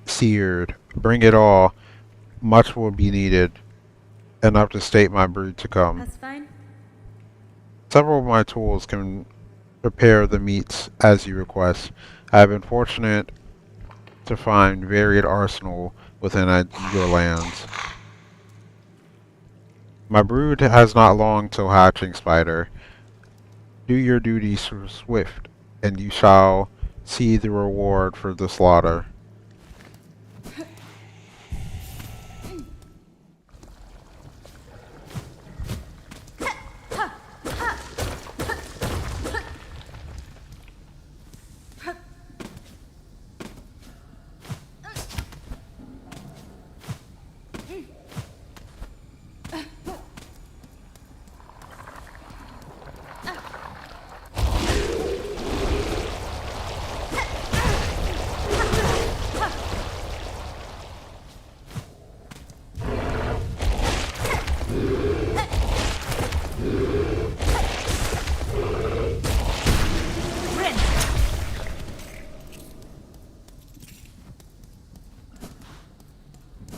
seared. Bring it all. Much will be needed. Enough to state my brood to come. That's fine. Several of my tools can prepare the meats as you request. I have been fortunate to find varied arsenal within your lands. My brood has not long till hatching, Spider. Do your duty swift, and you shall see the reward for the slaughter.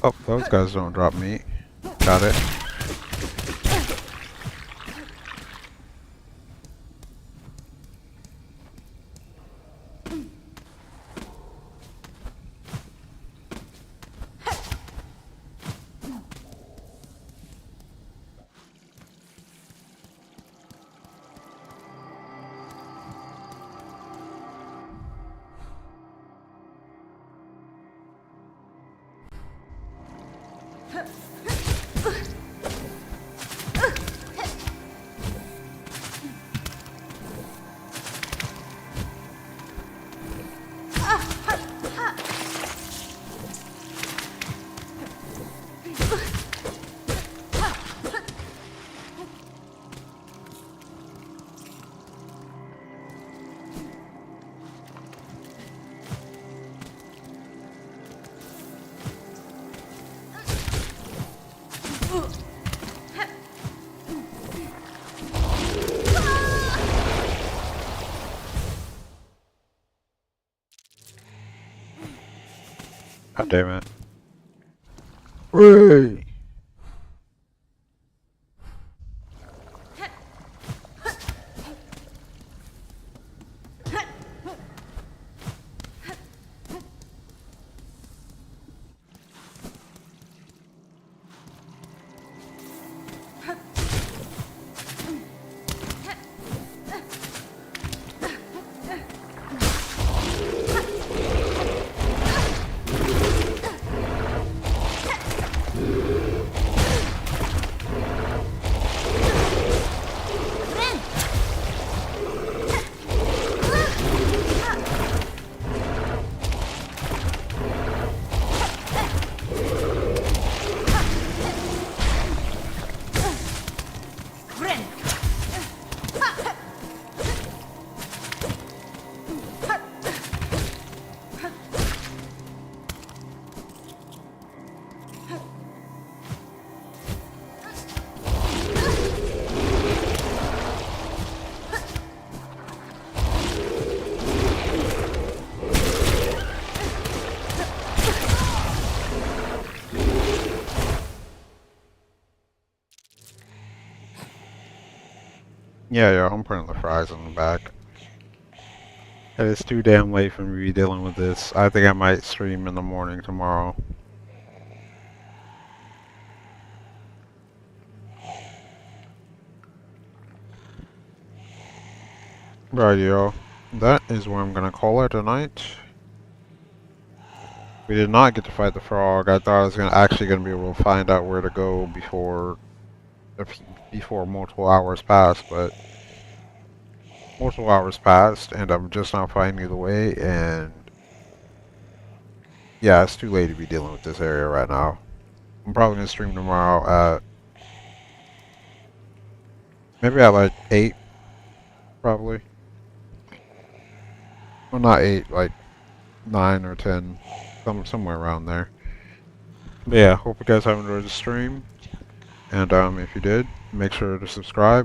Oh, those guys don't drop meat. Got it. God damn it. Ray! Yeah, I'm putting the fries in the back. It's too damn late for me to be dealing with this. I think I might stream in the morning tomorrow. Right, yo. That is where I'm gonna call it tonight. We did not get to fight the frog. I thought I was actually gonna be able to find out where to go before multiple hours passed, but multiple hours passed, and I'm just not finding the way. And yeah, it's too late to be dealing with this area right now. I'm probably gonna stream tomorrow at maybe at like 8, probably. Well, not 8, like 9 or 10, somewhere around there. But yeah, hope you guys have enjoyed the stream. And if you did, make sure to subscribe.